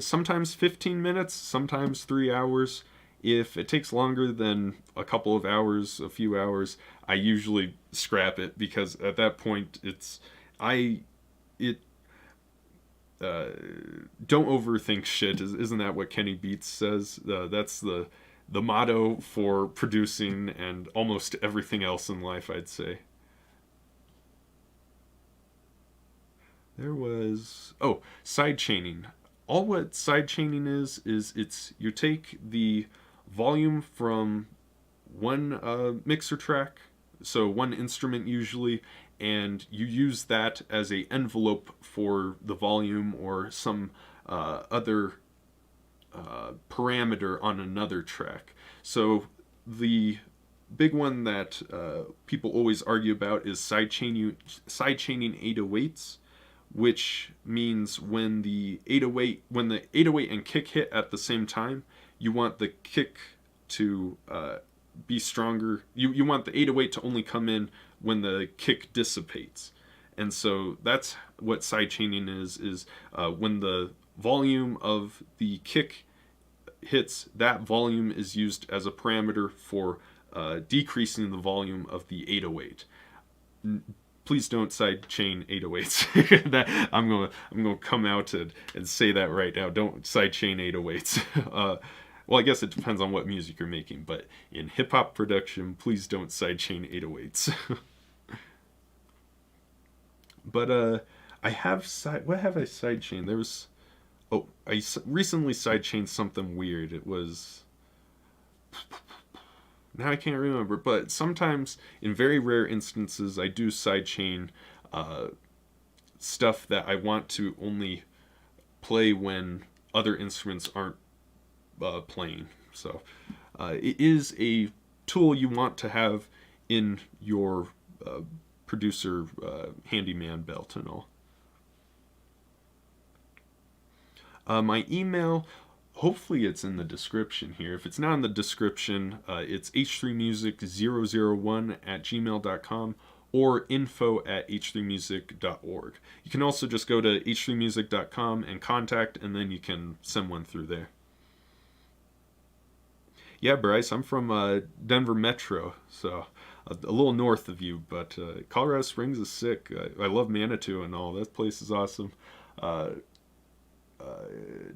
Sometimes 15 minutes, sometimes 3 hours. If it takes longer than a couple of hours, a few hours, I usually scrap it, because at that point it don't overthink shit. Isn't that what Kenny Beats says? That's the motto for producing and almost everything else in life, I'd say. There was side chaining. All what side chaining is it's you take the volume from one mixer track, so one instrument usually, and you use that as a envelope for the volume or some other parameter on another track. So the big one that people always argue about is side chaining 808s, which means when the 808 and kick hit at the same time, you want the kick to be stronger. You want the 808 to only come in when the kick dissipates. And so that's what sidechaining is when the volume of the kick hits, that volume is used as a parameter for decreasing the volume of the 808. Please don't sidechain 808s. That I'm gonna come out and say that right now. Don't sidechain 808s. Well, I guess it depends on what music you're making, but in hip hop production, please don't sidechain 808s. But I have what have I sidechained? There was I recently sidechained something weird. It was now I can't remember, but sometimes in very rare instances I do sidechain stuff that I want to only play when other instruments aren't playing. So it is a tool you want to have in your producer handyman belt and all. My email, hopefully it's in the description here. If it's not in the description, it's h3music001@gmail.com or info@h3music.org. You can also just go to h3music.com and contact, and then you can send one through there. Yeah, Bryce, I'm from Denver Metro, so a little north of you, but Colorado Springs is sick. I love Manitou and all. That place is awesome.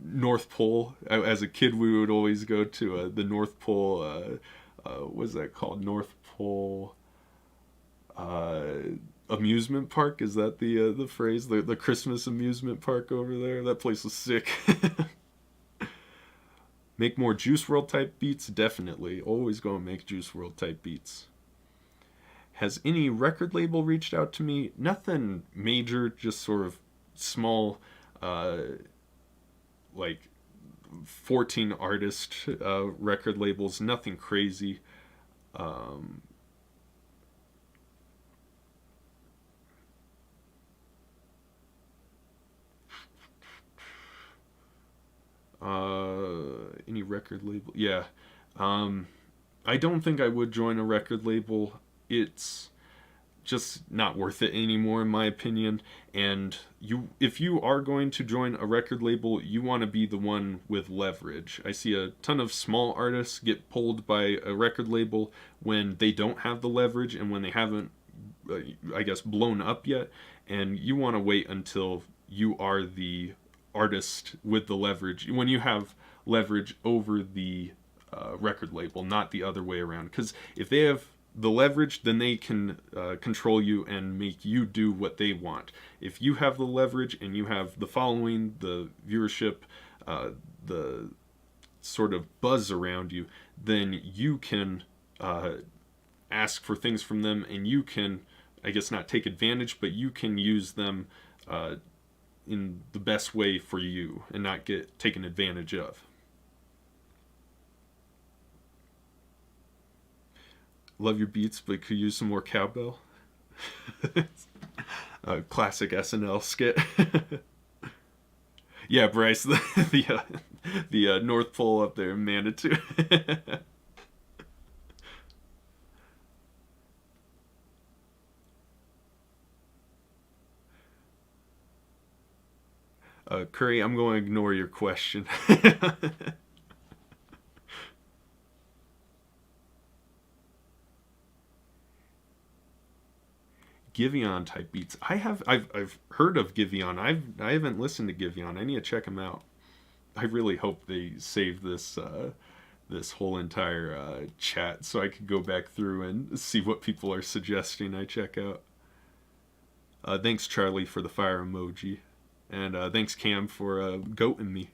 North Pole. As a kid, we would always go to the North Pole. What's that called? North Pole amusement park. Is that the phrase? The Christmas amusement park over there. That place was sick. Make more Juice WRLD type beats? Definitely. Always go and make Juice WRLD type beats. Has any record label reached out to me? Nothing major, just sort of small, like 14 artist record labels. Nothing crazy. Any record label? Yeah. I don't think I would join a record label. It's just not worth it anymore, in my opinion. And if you are going to join a record label, you want to be the one with leverage. I see a ton of small artists get pulled by a record label when they don't have the leverage and when they haven't, I guess, blown up yet. And you want to wait until you are the artist with the leverage, when you have leverage over the record label, not the other way around. Because if they have the leverage, then they can control you and make you do what they want. If you have the leverage and you have the following, the viewership, the sort of buzz around you, then you can ask for things from them, and you can, I guess, not take advantage, but you can use them in the best way for you and not get taken advantage of. Love your beats, but could use some more cowbell. Classic SNL skit. Yeah, Bryce, the North Pole up there in Manitou. Curry, I'm going to ignore your question. Giveon type beats. I've heard of Giveon. I haven't listened to Giveon. I need to check them out. I really hope they save this whole entire chat so I could go back through and see what people are suggesting I check out. Thanks Charlie for the fire emoji, and thanks Cam for goating me.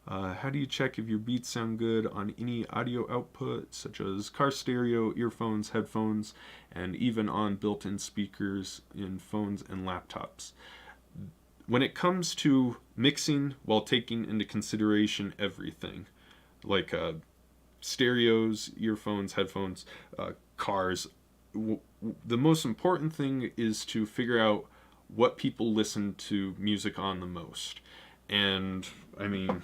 How do you check if your beats sound good on any audio output, such as car stereo, earphones, headphones, and even on built-in speakers in phones and laptops? When it comes to mixing while taking into consideration everything, like stereos, earphones, headphones, cars, the most important thing is to figure out what people listen to music on the most. And I mean,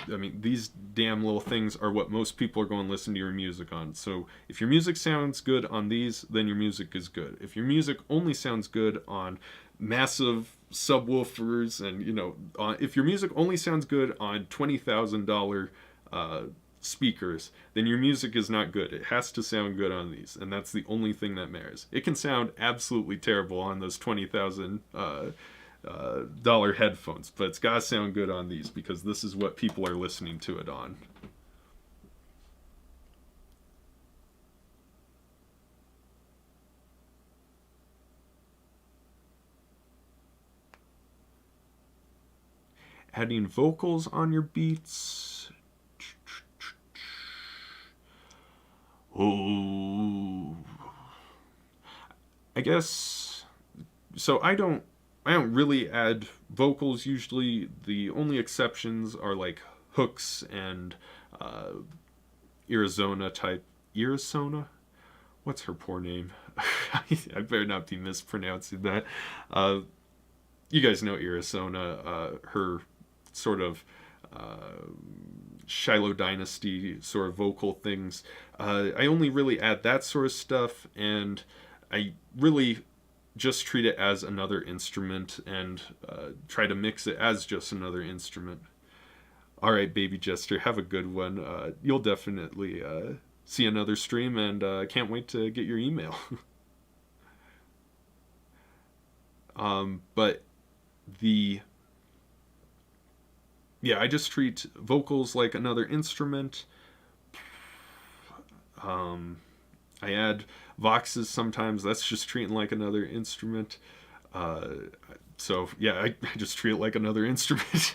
these damn little things are what most people are going to listen to your music on. So if your music sounds good on these, then your music is good. If your music only sounds good on massive subwoofers, and if your music only sounds good on $20,000 speakers, then your music is not good. It has to sound good on these, and that's the only thing that matters. It can sound absolutely terrible on those $20,000 headphones, but it's gotta sound good on these because this is what people are listening to it on. Adding vocals on your beats. Oh, I guess so. I don't really add vocals usually. The only exceptions are like hooks and Arizona type. Arizona? What's her poor name? I better not be mispronouncing that. You guys know Arizona, her sort of Shiloh Dynasty sort of vocal things. I only really add that sort of stuff, and I really just treat it as another instrument and try to mix it as just another instrument. Alright, Baby Jester, have a good one. You'll definitely see another stream, and can't wait to get your email. But I just treat vocals like another instrument. I add voxes sometimes. That's just treating like another instrument. So yeah, I just treat it like another instrument.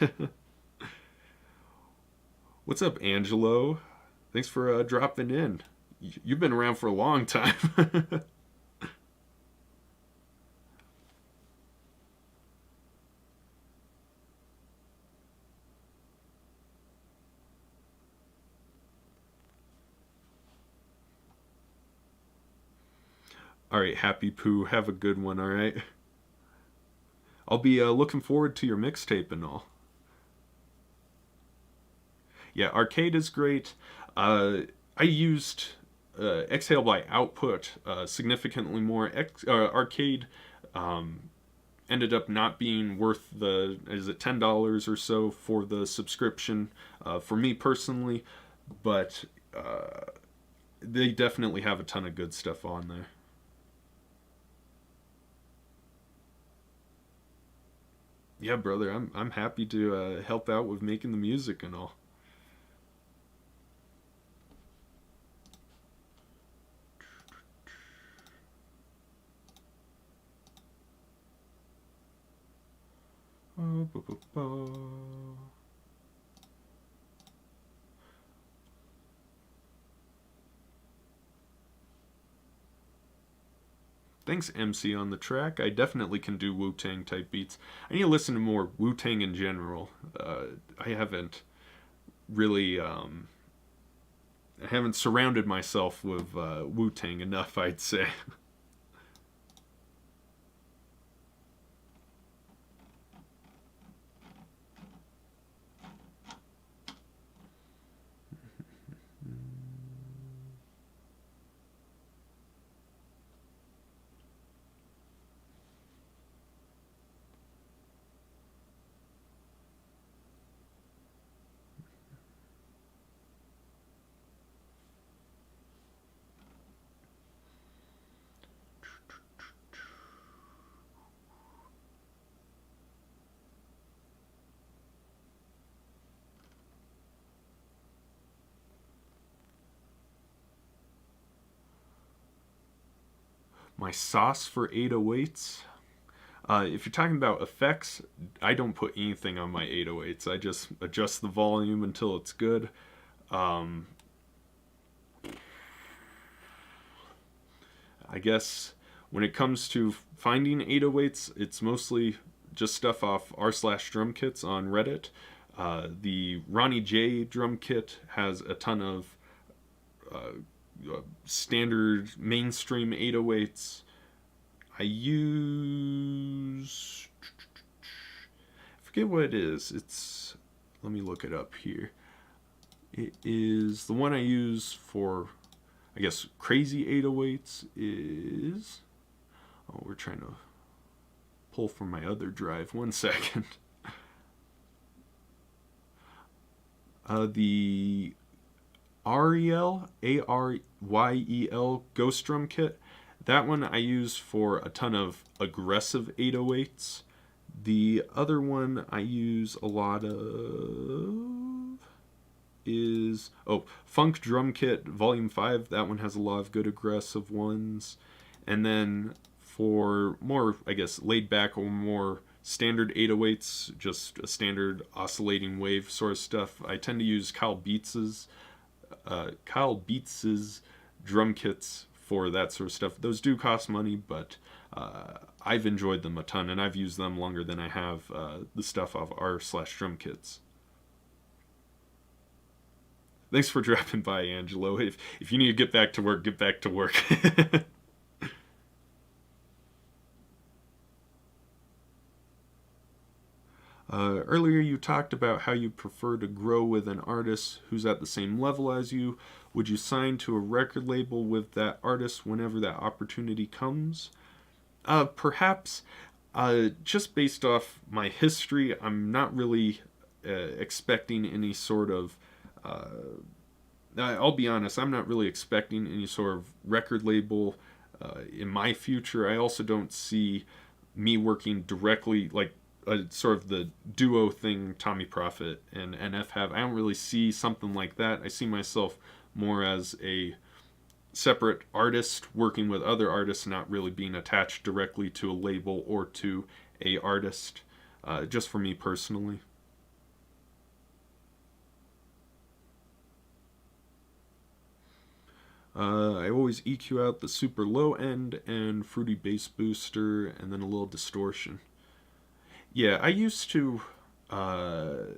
What's up, Angelo? Thanks for dropping in. You've been around for a long time. Alright, Happy Poo, have a good one, alright? I'll be looking forward to your mixtape and all. Yeah, Arcade is great. I used Exhale by Output significantly more. Arcade ended up not being worth the, is it $10 or so for the subscription for me personally, but they definitely have a ton of good stuff on there. Yeah, brother, I'm happy to help out with making the music and all. Thanks, MC, on the track. I definitely can do Wu-Tang type beats. I need to listen to more Wu-Tang in general. I haven't really, I haven't surrounded myself with Wu-Tang enough, I'd say. My sauce for 808s. If you're talking about effects, I don't put anything on my 808s. I just adjust the volume until it's good. I guess when it comes to finding 808s, it's mostly just stuff off r/drum kits on Reddit. The Ronnie J drum kit has a ton of standard mainstream 808s. I forget what it is. Let me look it up here. It is the one I use for, I guess, crazy 808s is, we're trying to pull from my other drive. 1 second. The Aryel Ghost Drum Kit. That one I use for a ton of aggressive 808s. The other one I use a lot of is Funk Drum Kit Volume 5. That one has a lot of good aggressive ones. And then for more, I guess, laid back or more standard 808s, just a standard oscillating wave sort of stuff, I tend to use Kyle Beats's drum kits for that sort of stuff. Those do cost money, but I've enjoyed them a ton, and I've used them longer than I have the stuff off r/drum kits. Thanks for dropping by, Angelo. If you need to get back to work, get back to work. Earlier you talked about how you prefer to grow with an artist who's at the same level as you. Would you sign to a record label with that artist whenever that opportunity comes? Perhaps. Just based off my history, I'm not really expecting any sort of... I'll be honest, I'm not really expecting any sort of record label in my future. I also don't see me working directly, like sort of the duo thing Tommy Prophet and NF have. I don't really see something like that. I see myself more as a separate artist working with other artists, not really being attached directly to a label or to a artist, just for me personally. I always EQ out the super low end and fruity bass booster and then a little distortion. Yeah, I used to add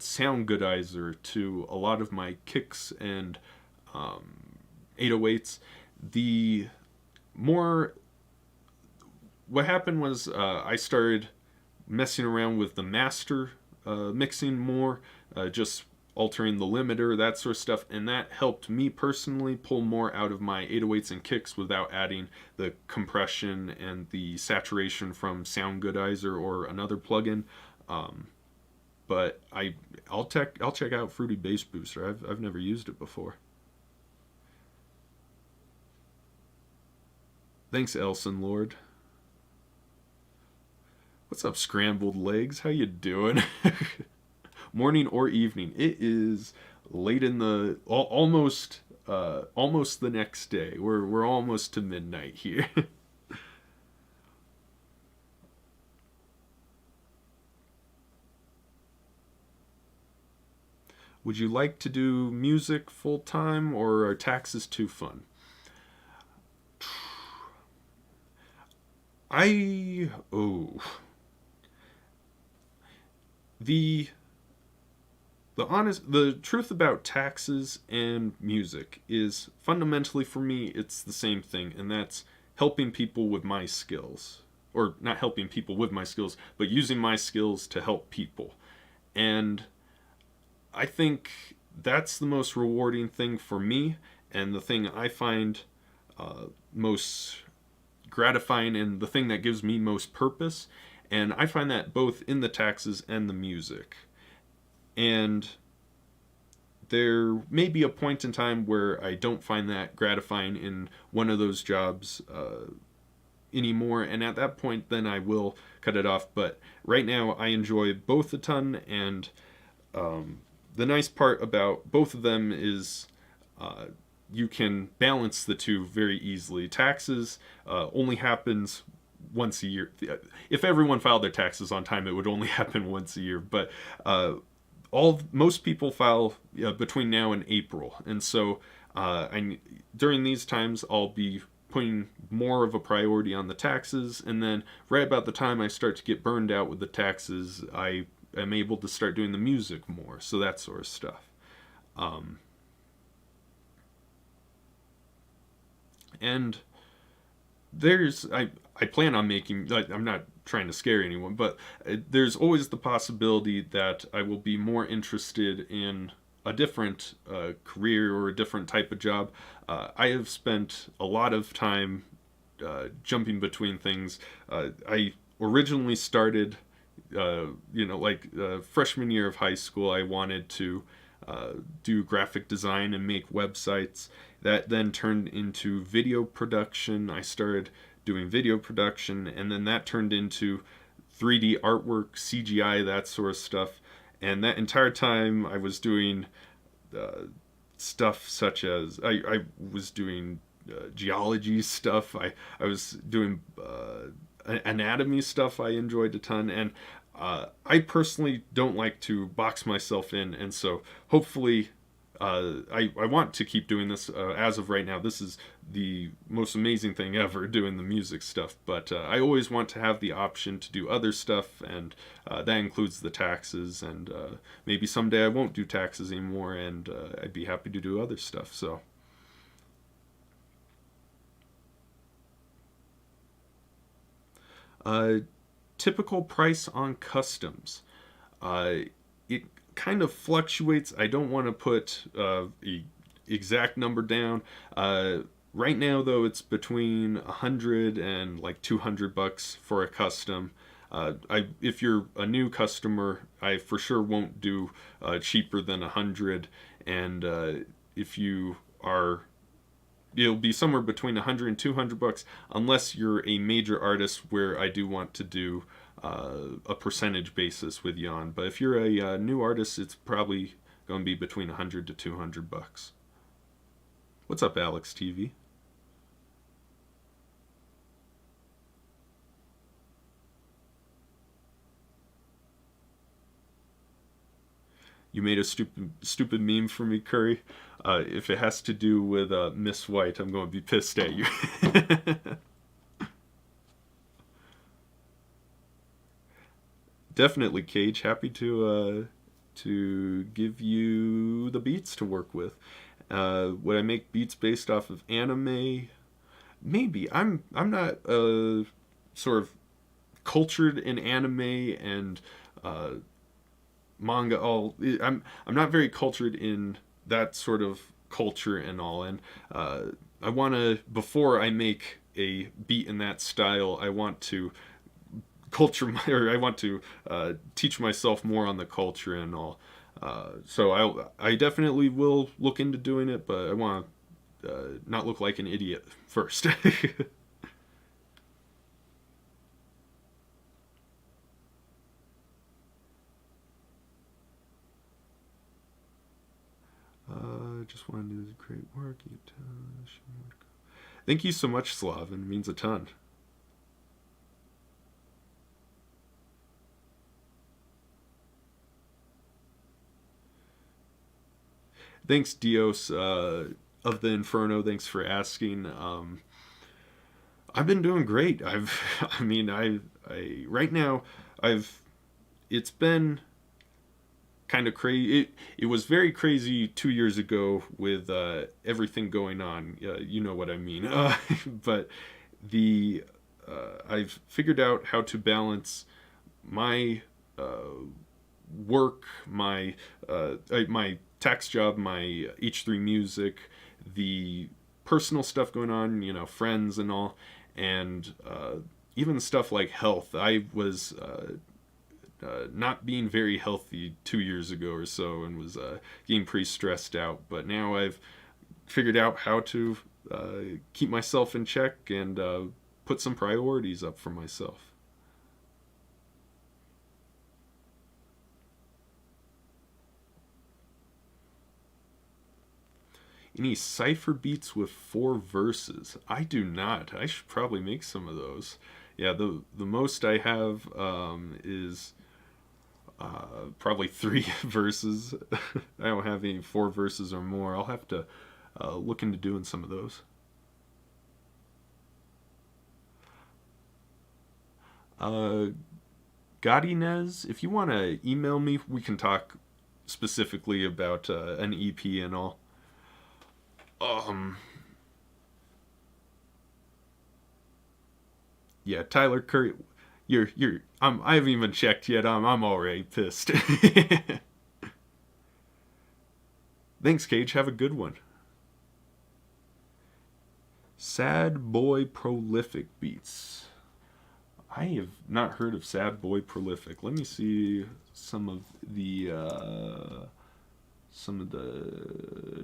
Sound Goodizer to a lot of my kicks and 808s. What happened was I started messing around with the master mixing more, just altering the limiter, that sort of stuff, and that helped me personally pull more out of my 808s and kicks without adding the compression and the saturation from Sound Goodizer or another plugin. But I'll check out Fruity Bass Booster. I've never used it before. Thanks, Elson Lord. What's up, Scrambled Legs? How you doing? Morning or evening. It is late in the almost the next day. We're almost to midnight here. Would you like to do music full time, or are taxes too fun? The truth about taxes and music is fundamentally for me it's the same thing, and that's helping people with my skills. Or not helping people with my skills, but using my skills to help people. And I think that's the most rewarding thing for me, and the thing I find most gratifying, and the thing that gives me most purpose. And I find that both in the taxes and the music. And there may be a point in time where I don't find that gratifying in one of those jobs anymore, and at that point then I will cut it off. But right now I enjoy both a ton, and the nice part about both of them is you can balance the two very easily. Taxes only happens once a year. If everyone filed their taxes on time, it would only happen once a year. But most people file between now and April, and so during these times I'll be putting more of a priority on the taxes, and then right about the time I start to get burned out with the taxes, I am able to start doing the music more. So that sort of stuff. And I plan on making, I'm not trying to scare anyone, but there's always the possibility that I will be more interested in a different career or a different type of job. I have spent a lot of time jumping between things. I originally started, freshman year of high school, I wanted to do graphic design and make websites. That then turned into video production. I started doing video production, and then that turned into 3D artwork, CGI, that sort of stuff. And that entire time I was doing stuff such as I was doing geology stuff. I was doing anatomy stuff I enjoyed a ton, and I personally don't like to box myself in, and so hopefully I want to keep doing this. As of right now, this is the most amazing thing ever, doing the music stuff, but I always want to have the option to do other stuff, and that includes the taxes, and maybe someday I won't do taxes anymore, and I'd be happy to do other stuff. So typical price on customs. It kind of fluctuates. I don't want to put a exact number down. Right now, though, it's between 100 and like $200 for a custom. If you're a new customer, I for sure won't do cheaper than 100. And if you are, it'll be somewhere between 100 and $200, unless you're a major artist, where I do want to do a percentage basis with you on. But if you're a new artist, it's probably going to be between 100 to $200. What's up, Alex TV? You made a stupid meme for me, Curry. If it has to do with Miss White, I'm going to be pissed at you. Definitely, Cage. Happy to give you the beats to work with. Would I make beats based off of anime? Maybe. I'm not sort of cultured in anime and manga. I'm not very cultured in that sort of culture and all. And I want to, before I make a beat in that style, I want to I want to teach myself more on the culture and all. So I definitely will look into doing it, but I want to not look like an idiot first. Just want to do great work. Thank you so much, Slav. It means a ton. Thanks, Dios of the Inferno. Thanks for asking. I've been doing great. Right now, it's been kind of crazy. It was very crazy 2 years ago with everything going on. You know what I mean. But I've figured out how to balance my work, my tax job, my H3 music, the personal stuff going on, friends and all, and even stuff like health. I was not being very healthy 2 years ago or so, and was getting pretty stressed out. But now I've figured out how to keep myself in check and put some priorities up for myself. Any cipher beats with 4 verses? I do not. I should probably make some of those. Yeah, the most I have is probably 3 verses. I don't have any 4 verses or more. I'll have to look into doing some of those. Godinez, if you want to email me, we can talk specifically about an EP and all. Yeah, Tyler Curry, you're. I haven't even checked yet. I'm already pissed. Thanks, Cage. Have a good one. Sad Boy Prolific Beats. I have not heard of Sad Boy Prolific. Let me see some of the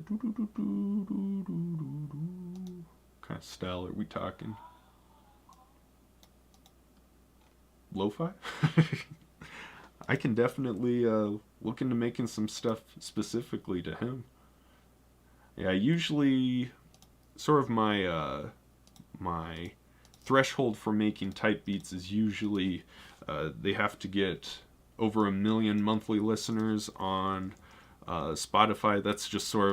what kind of style are we talking? Lo-fi? I can definitely look into making some stuff specifically to him. Yeah, usually sort of my threshold for making type beats is usually they have to get over 1 million monthly listeners on Spotify. That's just sort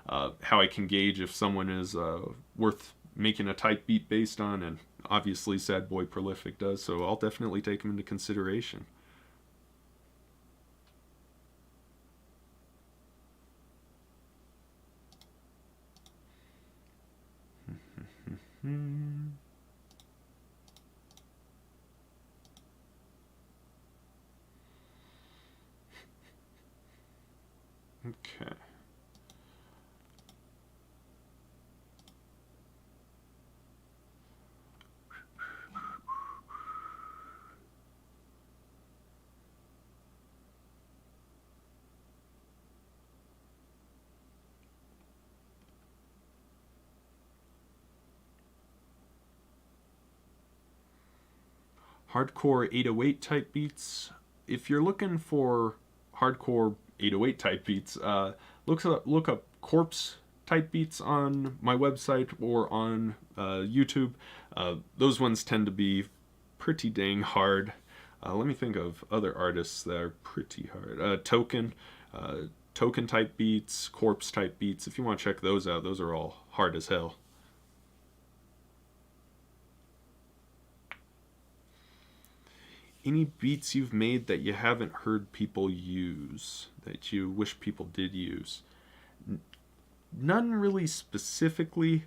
of how I can gauge if someone is worth making a type beat based on, and obviously Sad Boy Prolific does, so I'll definitely take him into consideration. Okay. Hardcore 808 type beats. If you're looking for hardcore 808 type beats, look up Corpse type beats on my website or on YouTube. Those ones tend to be pretty dang hard. Let me think of other artists that are pretty hard. Token type beats, Corpse type beats. If you want to check those out, those are all hard as hell. Any beats you've made that you haven't heard people use, that you wish people did use? None really specifically.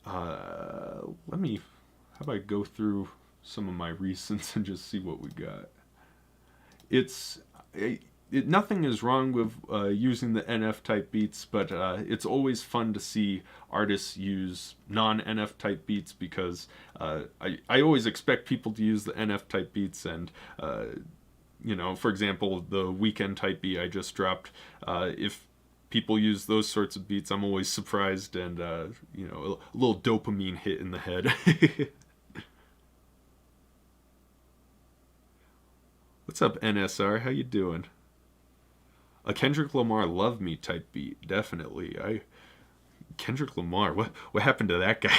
How about I go through some of my recents and just see what we got? Nothing is wrong with using the NF type beats, but it's always fun to see artists use non-NF type beats because I always expect people to use the NF type beats, and for example, the Weekend type beat I just dropped. If people use those sorts of beats, I'm always surprised and a little dopamine hit in the head. What's up, NSR? How you doing? A Kendrick Lamar "Love Me" type beat, definitely. Kendrick Lamar, what happened to that guy?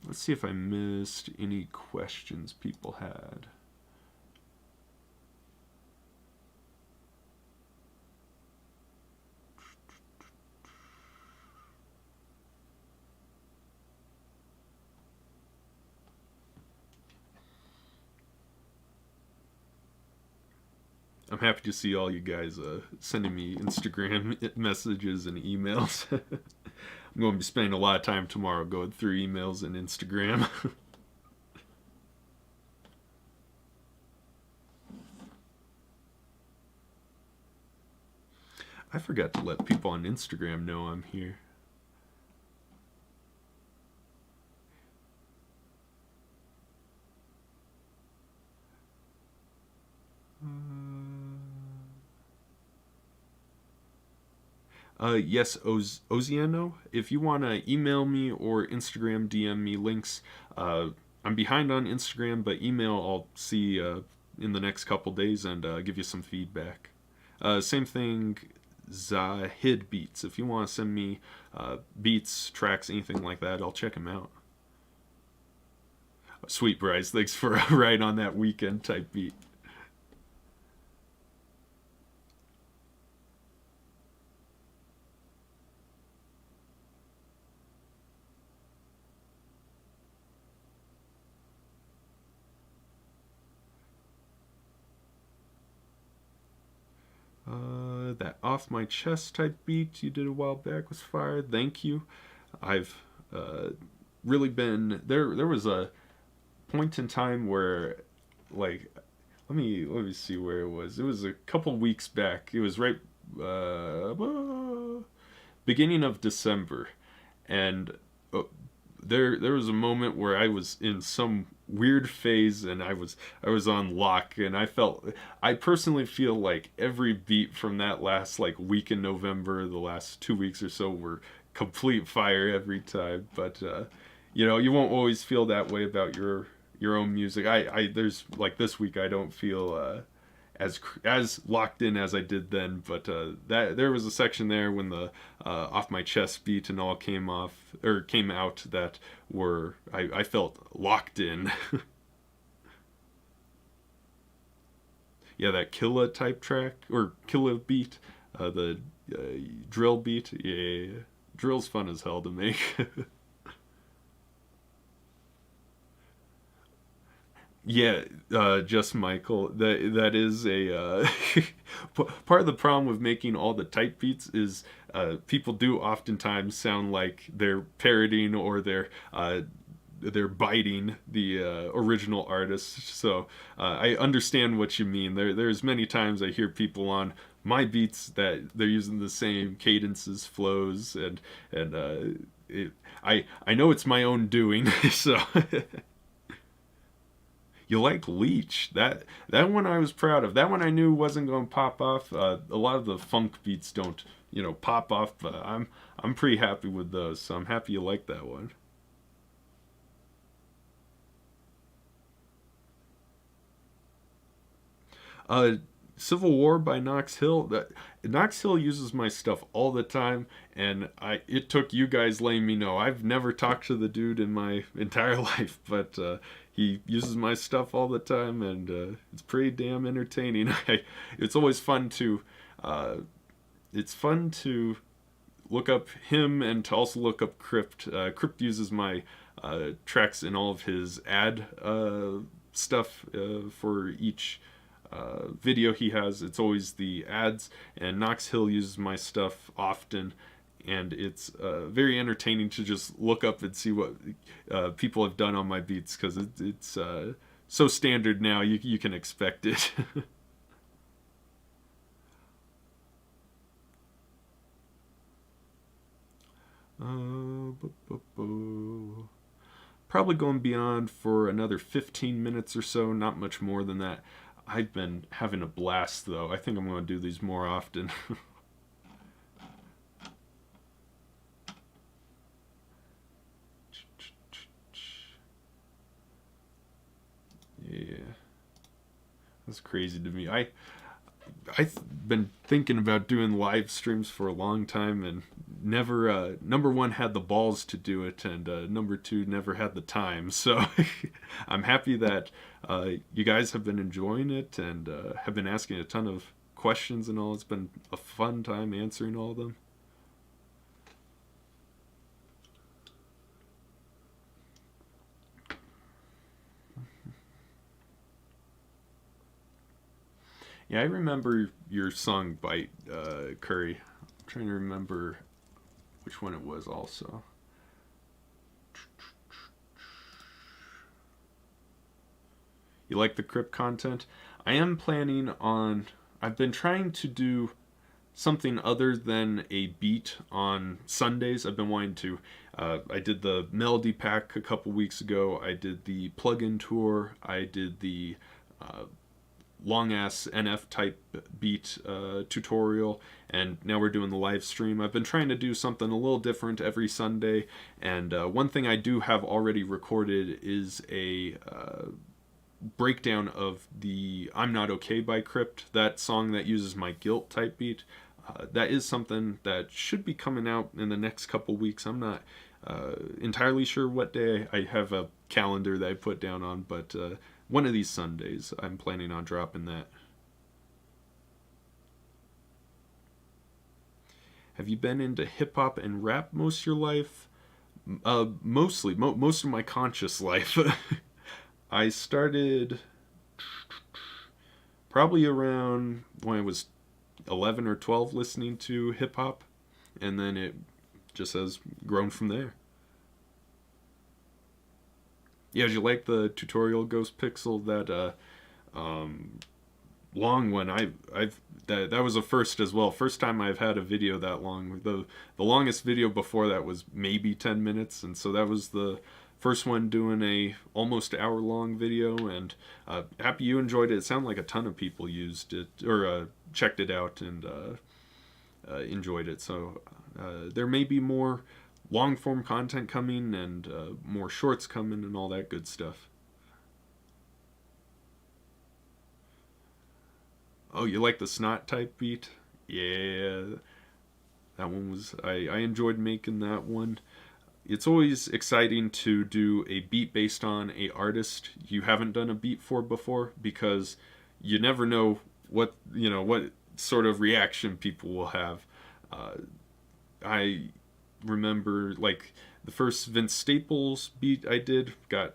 Let's see if I missed any questions people had. I'm happy to see all you guys sending me Instagram messages and emails. I'm going to be spending a lot of time tomorrow going through emails and Instagram. I forgot to let people on Instagram know I'm here. Yes, Oziano. If you want to email me or Instagram DM me links, I'm behind on Instagram, but email I'll see in the next couple days and give you some feedback. Same thing, Zahid Beats. If you want to send me beats, tracks, anything like that, I'll check them out. Sweet Bryce, thanks for a ride on that weekend type beat. That off my chest type beat you did a while back was fire. Thank you. I've really been there. There was a point in time where, like, let me see where it was. It was a couple weeks back. It was right beginning of December, and there was a moment where I was in some weird phase and I was on lock, and I personally feel like every beat from that last like week in November, the last 2 weeks or so, were complete fire every time. But you won't always feel that way about your own music. I there's like this week I don't feel as locked in as I did then. But that there was a section there when the off my chest beat and all came out that were I felt locked in. Yeah, that Killa type track or Killa beat, the drill beat. Yeah, drill's fun as hell to make. Yeah, just Michael. That is a part of the problem with making all the type beats is people do oftentimes sound like they're parodying or they're biting the original artist. So I understand what you mean. There's many times I hear people on my beats that they're using the same cadences, flows, and I know it's my own doing. So. You like Leech. That one I was proud of. That one I knew wasn't going to pop off. A lot of the funk beats don't, pop off, but I'm pretty happy with those. So I'm happy you like that one. Uh, Civil War by Knox Hill. Knox Hill uses my stuff all the time, and it took you guys letting me know. I've never talked to the dude in my entire life, but he uses my stuff all the time, and it's pretty damn entertaining. It's always fun to uh, it's fun to look up him and to also look up Crypt. Crypt uses my tracks in all of his ad stuff for each video he has. It's always the ads, and Knox Hill uses my stuff often, and it's very entertaining to just look up and see what people have done on my beats, because it's so standard now you can expect it. Probably going beyond for another 15 minutes or so, not much more than that. I've been having a blast though. I think I'm going to do these more often. Yeah, that's crazy to me. I've been thinking about doing live streams for a long time, and never number one had the balls to do it, and number two never had the time. So I'm happy that you guys have been enjoying it and have been asking a ton of questions and all. It's been a fun time answering all of them. Yeah, I remember your song "Bite," Curry. I'm trying to remember which one it was also. You like the crypt content? I am planning on. I've been trying to do something other than a beat on Sundays. I've been wanting to. I did the Melody Pack a couple weeks ago. I did the plug-in tour. I did the long ass NF type beat tutorial, and now we're doing the live stream. I've been trying to do something a little different every Sunday, and one thing I do have already recorded is a breakdown of the I'm Not Okay by Crypt, that song that uses my Guilt type beat. That is something that should be coming out in the next couple weeks. I'm not entirely sure what day. I have a calendar that I put down on, but one of these Sundays I'm planning on dropping that. Have you been into hip hop and rap most of your life? Mostly, most of my conscious life. I started probably around when I was 11 or 12 listening to hip hop, and then it just has grown from there. Yeah, did you like the tutorial Ghost Pixel? That long one, that was a first as well. First time I've had a video that long. The longest video before that was maybe 10 minutes, and so that was the first one doing a almost hour long video, and happy you enjoyed it. It sounded like a ton of people used it or checked it out and enjoyed it. So there may be more long form content coming and more shorts coming and all that good stuff. Oh, you like the snot type beat? Yeah, that one was I enjoyed making that one. It's always exciting to do a beat based on a artist you haven't done a beat for before, because you never know what sort of reaction people will have. I remember like the first Vince Staples beat I did got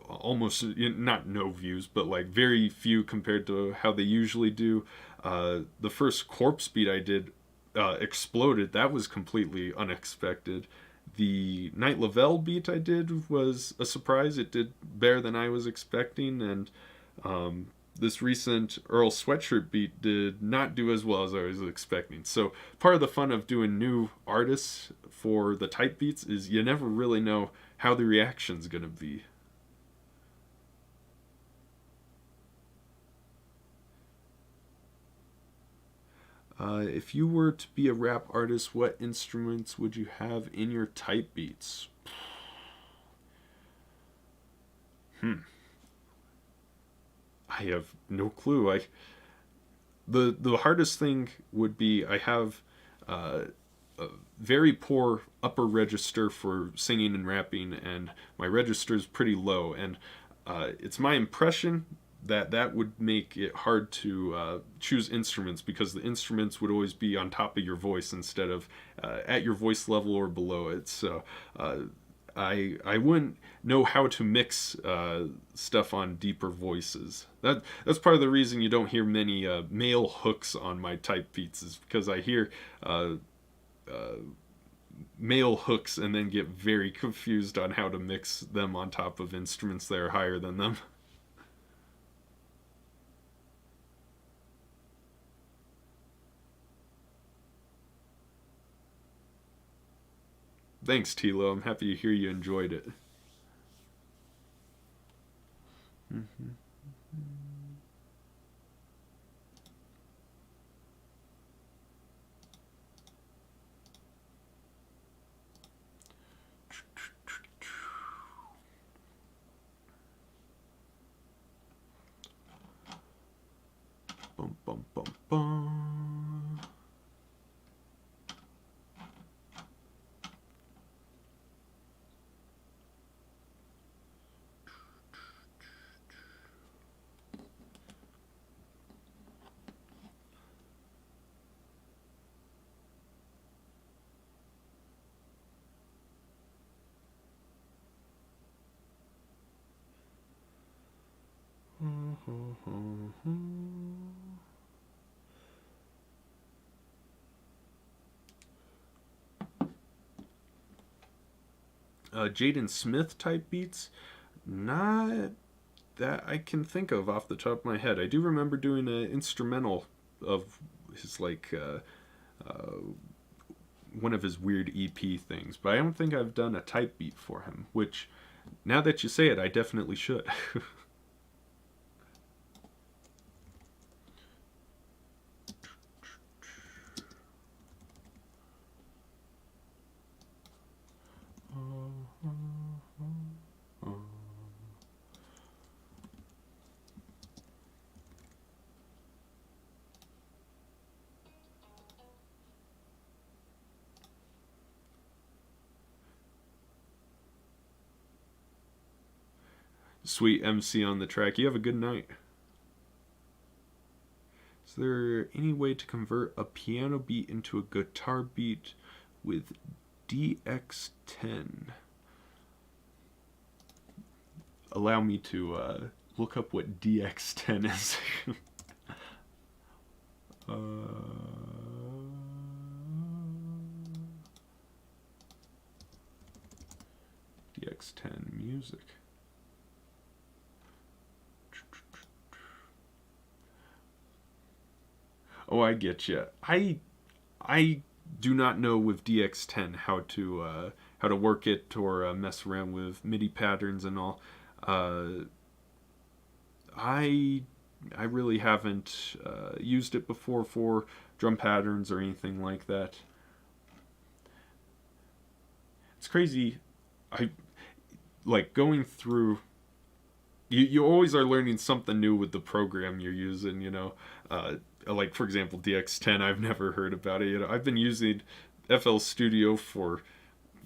almost not no views, but like very few compared to how they usually do. The first Corpse beat I did exploded. That was completely unexpected. The Night Lavelle beat I did was a surprise. It did better than I was expecting, and this recent Earl Sweatshirt beat did not do as well as I was expecting. So part of the fun of doing new artists for the type beats is you never really know how the reaction's gonna be. If you were to be a rap artist, what instruments would you have in your type beats? I have no clue. The hardest thing would be I have a very poor upper register for singing and rapping, and my register is pretty low. And it's my impression that would make it hard to choose instruments, because the instruments would always be on top of your voice instead of at your voice level or below it. So I wouldn't know how to mix stuff on deeper voices. That's part of the reason you don't hear many male hooks on my type beats, is because I hear male hooks and then get very confused on how to mix them on top of instruments that are higher than them. Thanks, Tilo. I'm happy to hear you enjoyed it. Bum, bum, bum, bum. Jaden Smith type beats, not that I can think of off the top of my head. I do remember doing an instrumental of his one of his weird EP things, but I don't think I've done a type beat for him, which now that you say it, I definitely should. Sweet MC on the track. You have a good night. Is there any way to convert a piano beat into a guitar beat with DX10? Allow me to look up what DX10 is. DX10 music. Oh, I get you. I do not know with DX10 how to work it or mess around with MIDI patterns and all. I really haven't used it before for drum patterns or anything like that. It's crazy. I like going through. You always are learning something new with the program you're using. Like for example DX10. I've never heard about it. I've been using FL Studio for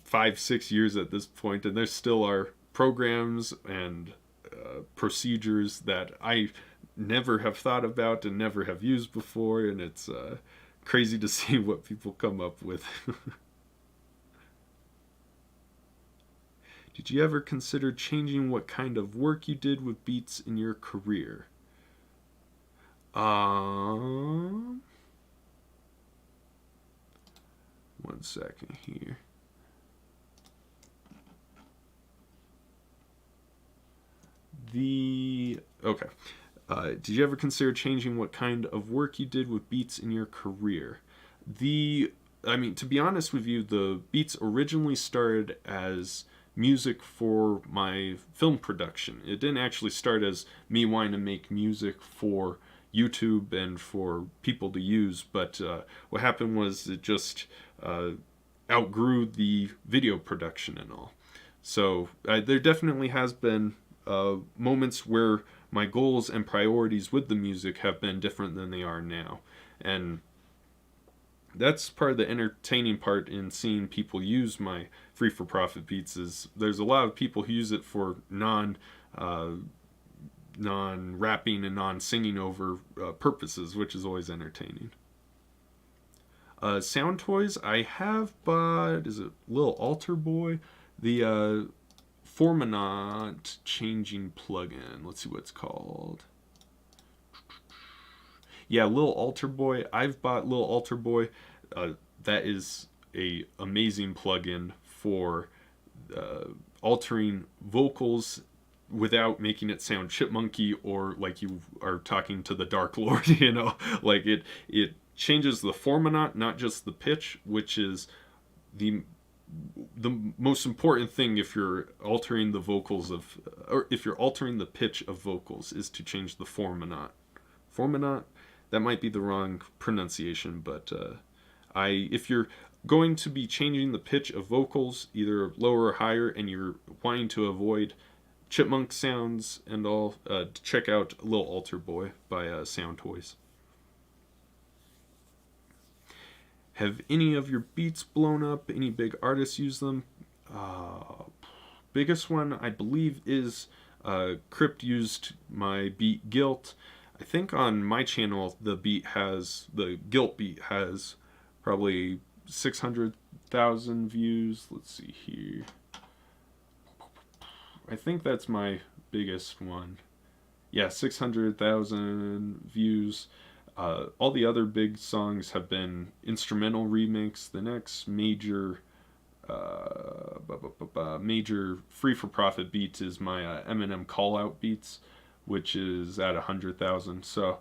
5-6 years at this point, and there still are programs and procedures that I never have thought about and never have used before, and it's crazy to see what people come up with. Did you ever consider changing what kind of work you did with beats in your career? One second here. Okay. Did you ever consider changing what kind of work you did with beats in your career? To be honest with you, the beats originally started as music for my film production. It didn't actually start as me wanting to make music for YouTube and for people to use, but what happened was it just outgrew the video production and all. So there definitely has been moments where my goals and priorities with the music have been different than they are now. And that's part of the entertaining part in seeing people use my free for profit beats. Is there's a lot of people who use it for non rapping and non singing over purposes, which is always entertaining. Sound toys I have bought. Is it Lil Alter Boy? The Formanant changing plugin. Let's see what it's called. Yeah, Lil Alter Boy. I've bought Lil Alter Boy. That is a amazing plugin for altering vocals without making it sound chipmunky or like you are talking to the Dark Lord. Like it changes the Formanant, not just the pitch, which is the most important thing if you're altering the vocals of, or if you're altering the pitch of vocals, is to change the Formanant. That might be the wrong pronunciation, but if you're going to be changing the pitch of vocals, either lower or higher, and you're wanting to avoid chipmunk sounds and all, check out Lil Alter Boy by Sound Toys. Have any of your beats blown up? Any big artists use them? Biggest one, I believe, is Crypt used my beat Guilt. I think on my channel, the Guilt beat has probably 600,000 views. Let's see here. I think that's my biggest one. Yeah, 600,000 views. All the other big songs have been instrumental remix. The next major free for profit beats is my Eminem Call Out beats, which is at 100,000. So,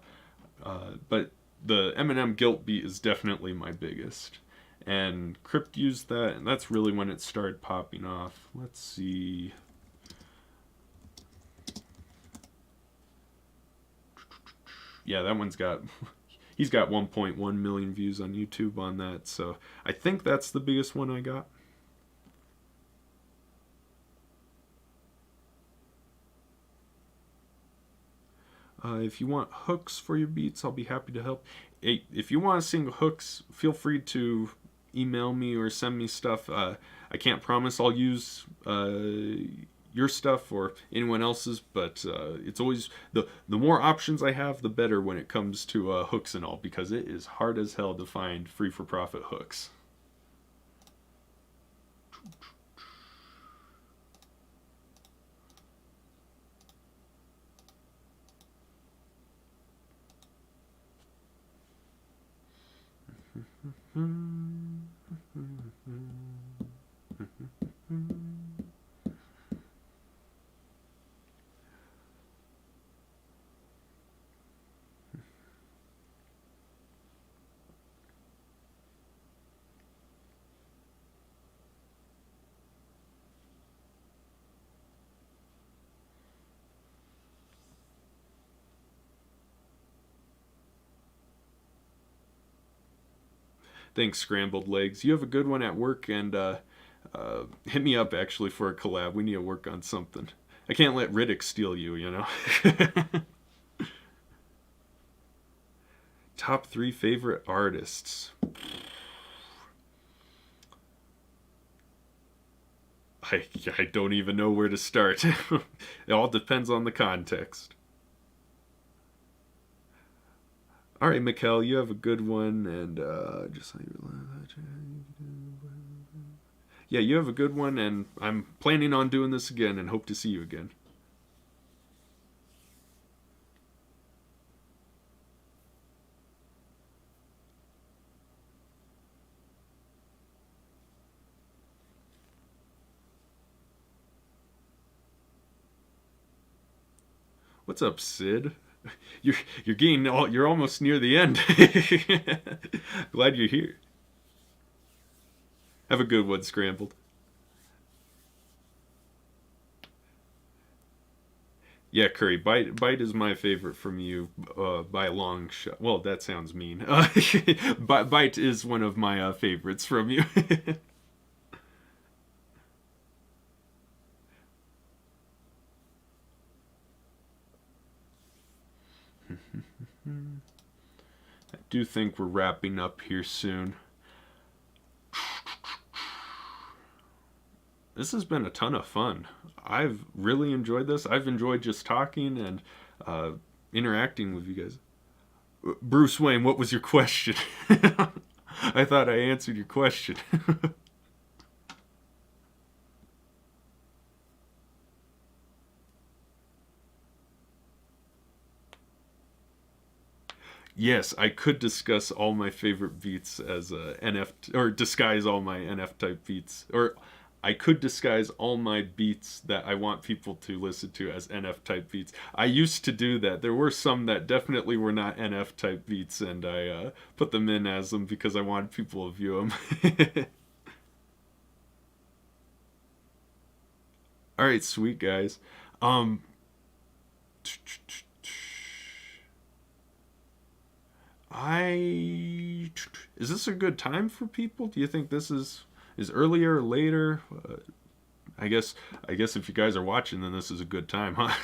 but the Eminem Guilt beat is definitely my biggest. And Crypt used that, and that's really when it started popping off. Let's see. Yeah, that one's he's got 1.1 million views on YouTube on that, so I think that's the biggest one I got. If you want hooks for your beats, I'll be happy to help. Hey, if you want to sing hooks, feel free to email me or send me stuff. I can't promise I'll use your stuff or anyone else's, but it's always the more options I have, the better when it comes to hooks and all, because it is hard as hell to find free for profit hooks. Thanks, Scrambled Legs. You have a good one at work, and hit me up actually for a collab. We need to work on something. I can't let Riddick steal you, you know? Top 3 favorite artists. I don't even know where to start. It all depends on the context. All right, Mikkel, you have a good one, and just like yeah, you have a good one, and I'm planning on doing this again, and hope to see you again. What's up, Sid? You're getting all, you're almost near the end. Glad you're here. Have a good one, Scrambled. Yeah, Curry, bite is my favorite from you by a long shot. Well, that sounds mean. Bite is one of my favorites from you. I do think we're wrapping up here soon. This has been a ton of fun. I've really enjoyed this. I've enjoyed just talking and interacting with you guys. Bruce Wayne, what was your question? I thought I answered your question. Yes, I could discuss all my favorite beats as NF, or disguise all my NF type beats, or I could disguise all my beats that I want people to listen to as NF type beats. I used to do that. There were some that definitely were not NF type beats, and I put them in as them because I wanted people to view them. All right, sweet guys. Um, I is this a good time for people? Do you think this is earlier or later? I guess I guess if you guys are watching, then this is a good time, huh?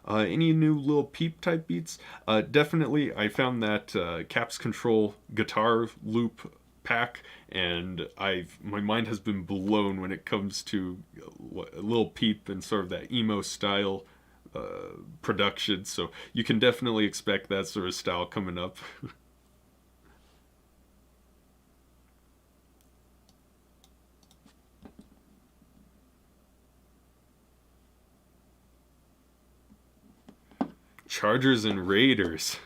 Any new little peep type beats? Definitely, I found that Caps Control guitar loop pack, and my mind has been blown when it comes to Lil Peep and sort of that emo style production. So you can definitely expect that sort of style coming up. Chargers and Raiders.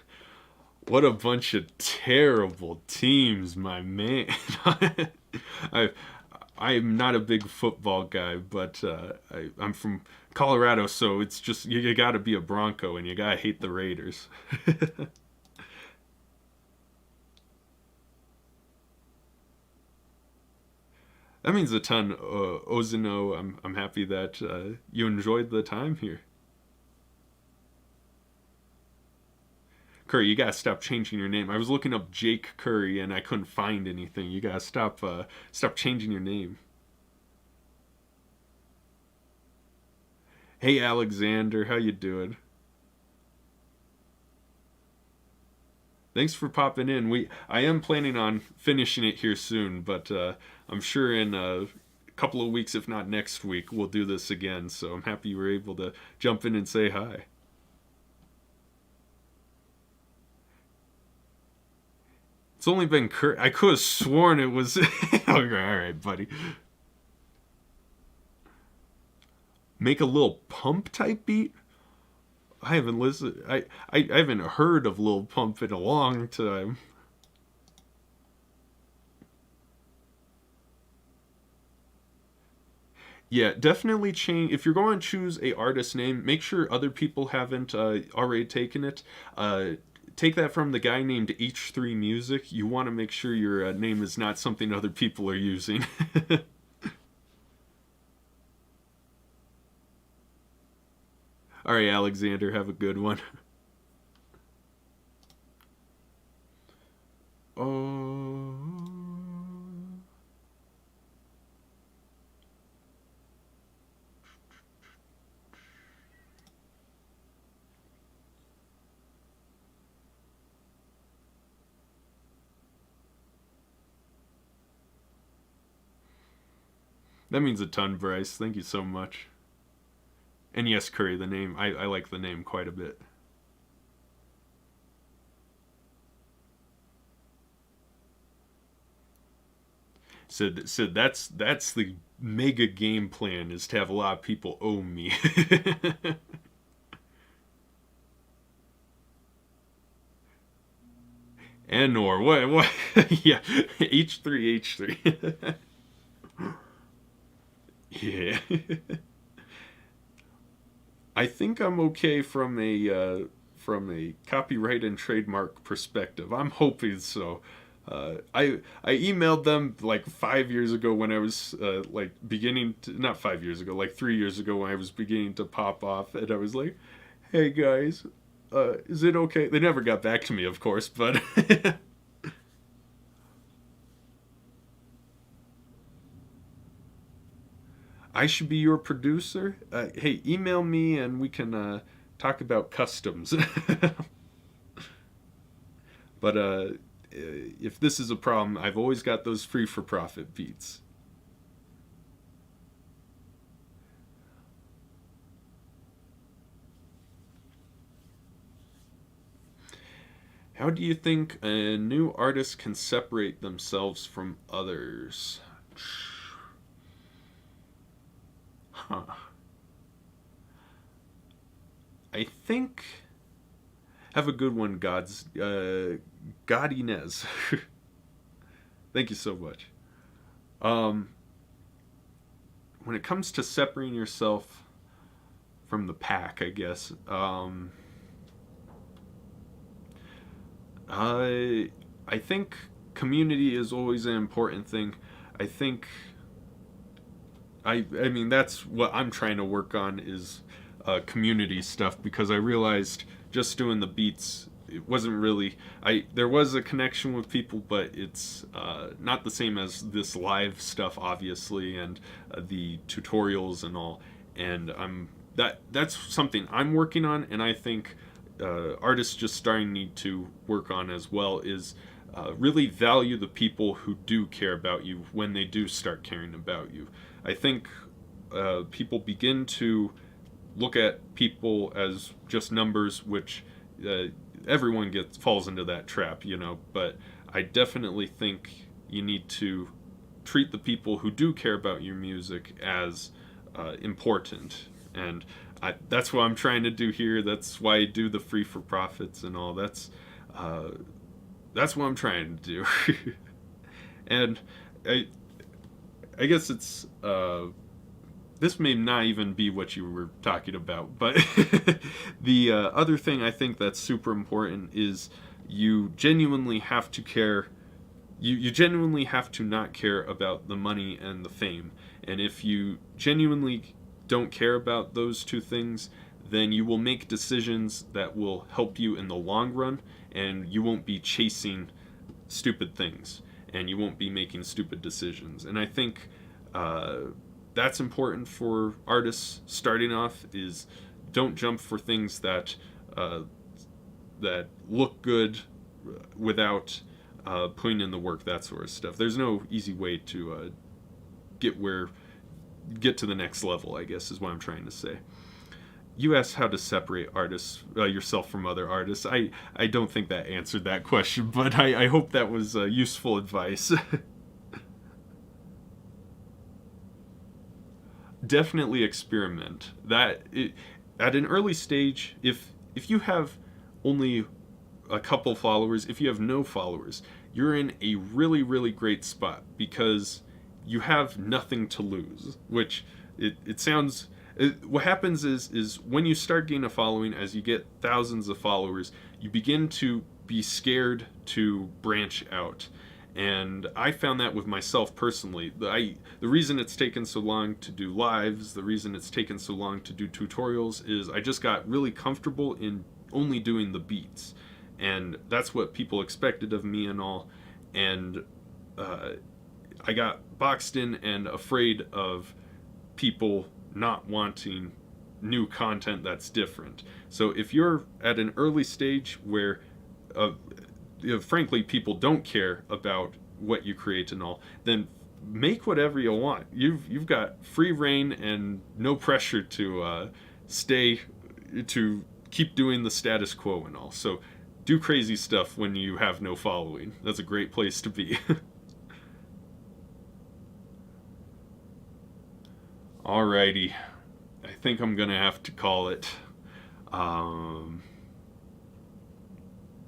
What a bunch of terrible teams, my man. I I'm not a big football guy, but I'm from Colorado, so it's just you got to be a Bronco and you got to hate the Raiders. That means a ton, Ozino. I'm happy that you enjoyed the time here. Curry, you gotta stop changing your name. I was looking up Jake Curry and I couldn't find anything. You gotta stop changing your name. Hey Alexander, how you doing? Thanks for popping in. I am planning on finishing it here soon, but I'm sure in a couple of weeks, if not next week, we'll do this again. So I'm happy you were able to jump in and say hi. It's only been I could have sworn it was. Okay, all right, buddy. Make a little pump type beat. I haven't listened. I haven't heard of Lil Pump in a long time. Yeah, definitely change. If you're going to choose a artist name, make sure other people haven't already taken it. Take that from the guy named H3 Music. You want to make sure your name is not something other people are using. All right, Alexander, have a good one. Oh. That means a ton, Bryce. Thank you so much. And yes, Curry, the name. I like the name quite a bit. So that's the mega game plan, is to have a lot of people owe me. And or what yeah, H3. Yeah. I think I'm okay from a copyright and trademark perspective. I'm hoping so. I emailed them like 5 years ago when I was like beginning to, not 5 years ago, like 3 years ago when I was beginning to pop off, and I was like, "Hey guys, is it okay?" They never got back to me, of course, but I should be your producer. Hey, email me and we can talk about customs. But if this is a problem, I've always got those free for profit beats. How do you think a new artist can separate themselves from others? Huh. I think. Have a good one, God Inez. Thank you so much. Um, when it comes to separating yourself from the pack, I guess. I think community is always an important thing. I think I mean that's what I'm trying to work on is community stuff, because I realized just doing the beats, it wasn't really, I there was a connection with people, but it's not the same as this live stuff, obviously, and the tutorials and all. And that's something I'm working on, and I think artists just starting need to work on as well, is really value the people who do care about you when they do start caring about you. I think people begin to look at people as just numbers, which uh, everyone gets falls into that trap, you know. But I definitely think you need to treat the people who do care about your music as important, and that's what I'm trying to do here. That's why I do the free for profits and all. Uh, that's what I'm trying to do. And I I guess it's this may not even be what you were talking about, but the other thing I think that's super important is you genuinely have to care. You genuinely have to not care about the money and the fame. And if you genuinely don't care about those two things, then you will make decisions that will help you in the long run, and you won't be chasing stupid things, and you won't be making stupid decisions. And I think uh, that's important for artists starting off, is don't jump for things that uh, that look good without putting in the work, that sort of stuff. There's no easy way to get to the next level, I guess, is what I'm trying to say. You asked how to separate artists yourself from other artists. I don't think that answered that question, but I hope that was useful advice. Definitely experiment. At an early stage, if you have only a couple followers, if you have no followers, you're in a really, really great spot because you have nothing to lose. Which it sounds. What happens is when you start gaining a following, as you get thousands of followers, you begin to be scared to branch out. And I found that with myself personally. The reason it's taken so long to do lives, the reason it's taken so long to do tutorials is I just got really comfortable in only doing the beats. And that's what people expected of me and all. And I got boxed in and afraid of people not wanting new content that's different. So if you're at an early stage where frankly people don't care about what you create and all, then make whatever you want. You've got free reign and no pressure to keep doing the status quo and all. So do crazy stuff when you have no following. That's a great place to be. Alrighty, I think I'm gonna have to call it.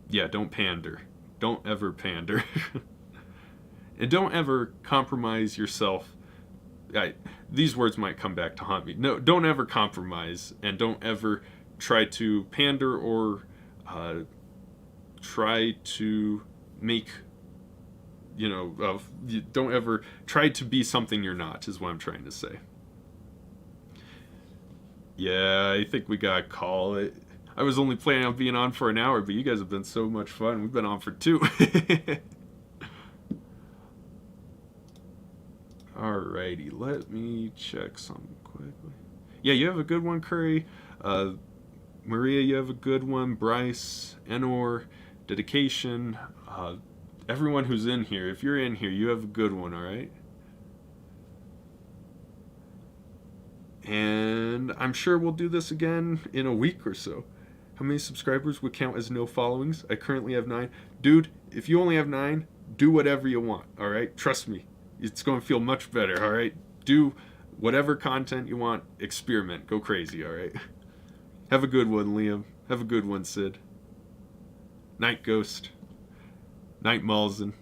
Yeah, don't pander. Don't ever pander. And don't ever compromise yourself. These words might come back to haunt me. No, don't ever compromise, and don't ever try to pander or try to make, don't ever try to be something you're not, is what I'm trying to say. Yeah, I think we gotta call it. I was only planning on being on for an hour, but you guys have been so much fun. We've been on for 2. Alrighty, let me check something quickly. Yeah, you have a good one, Curry. Maria, you have a good one. Bryce, Enor, Dedication. Everyone who's in here, if you're in here, you have a good one, alright? And I'm sure we'll do this again in a week or so. How many subscribers would count as no followings? I currently have 9. Dude, if you only have 9, do whatever you want, alright? Trust me. It's going to feel much better, alright? Do whatever content you want. Experiment. Go crazy, alright? Have a good one, Liam. Have a good one, Sid. Night Ghost. Night Malzen.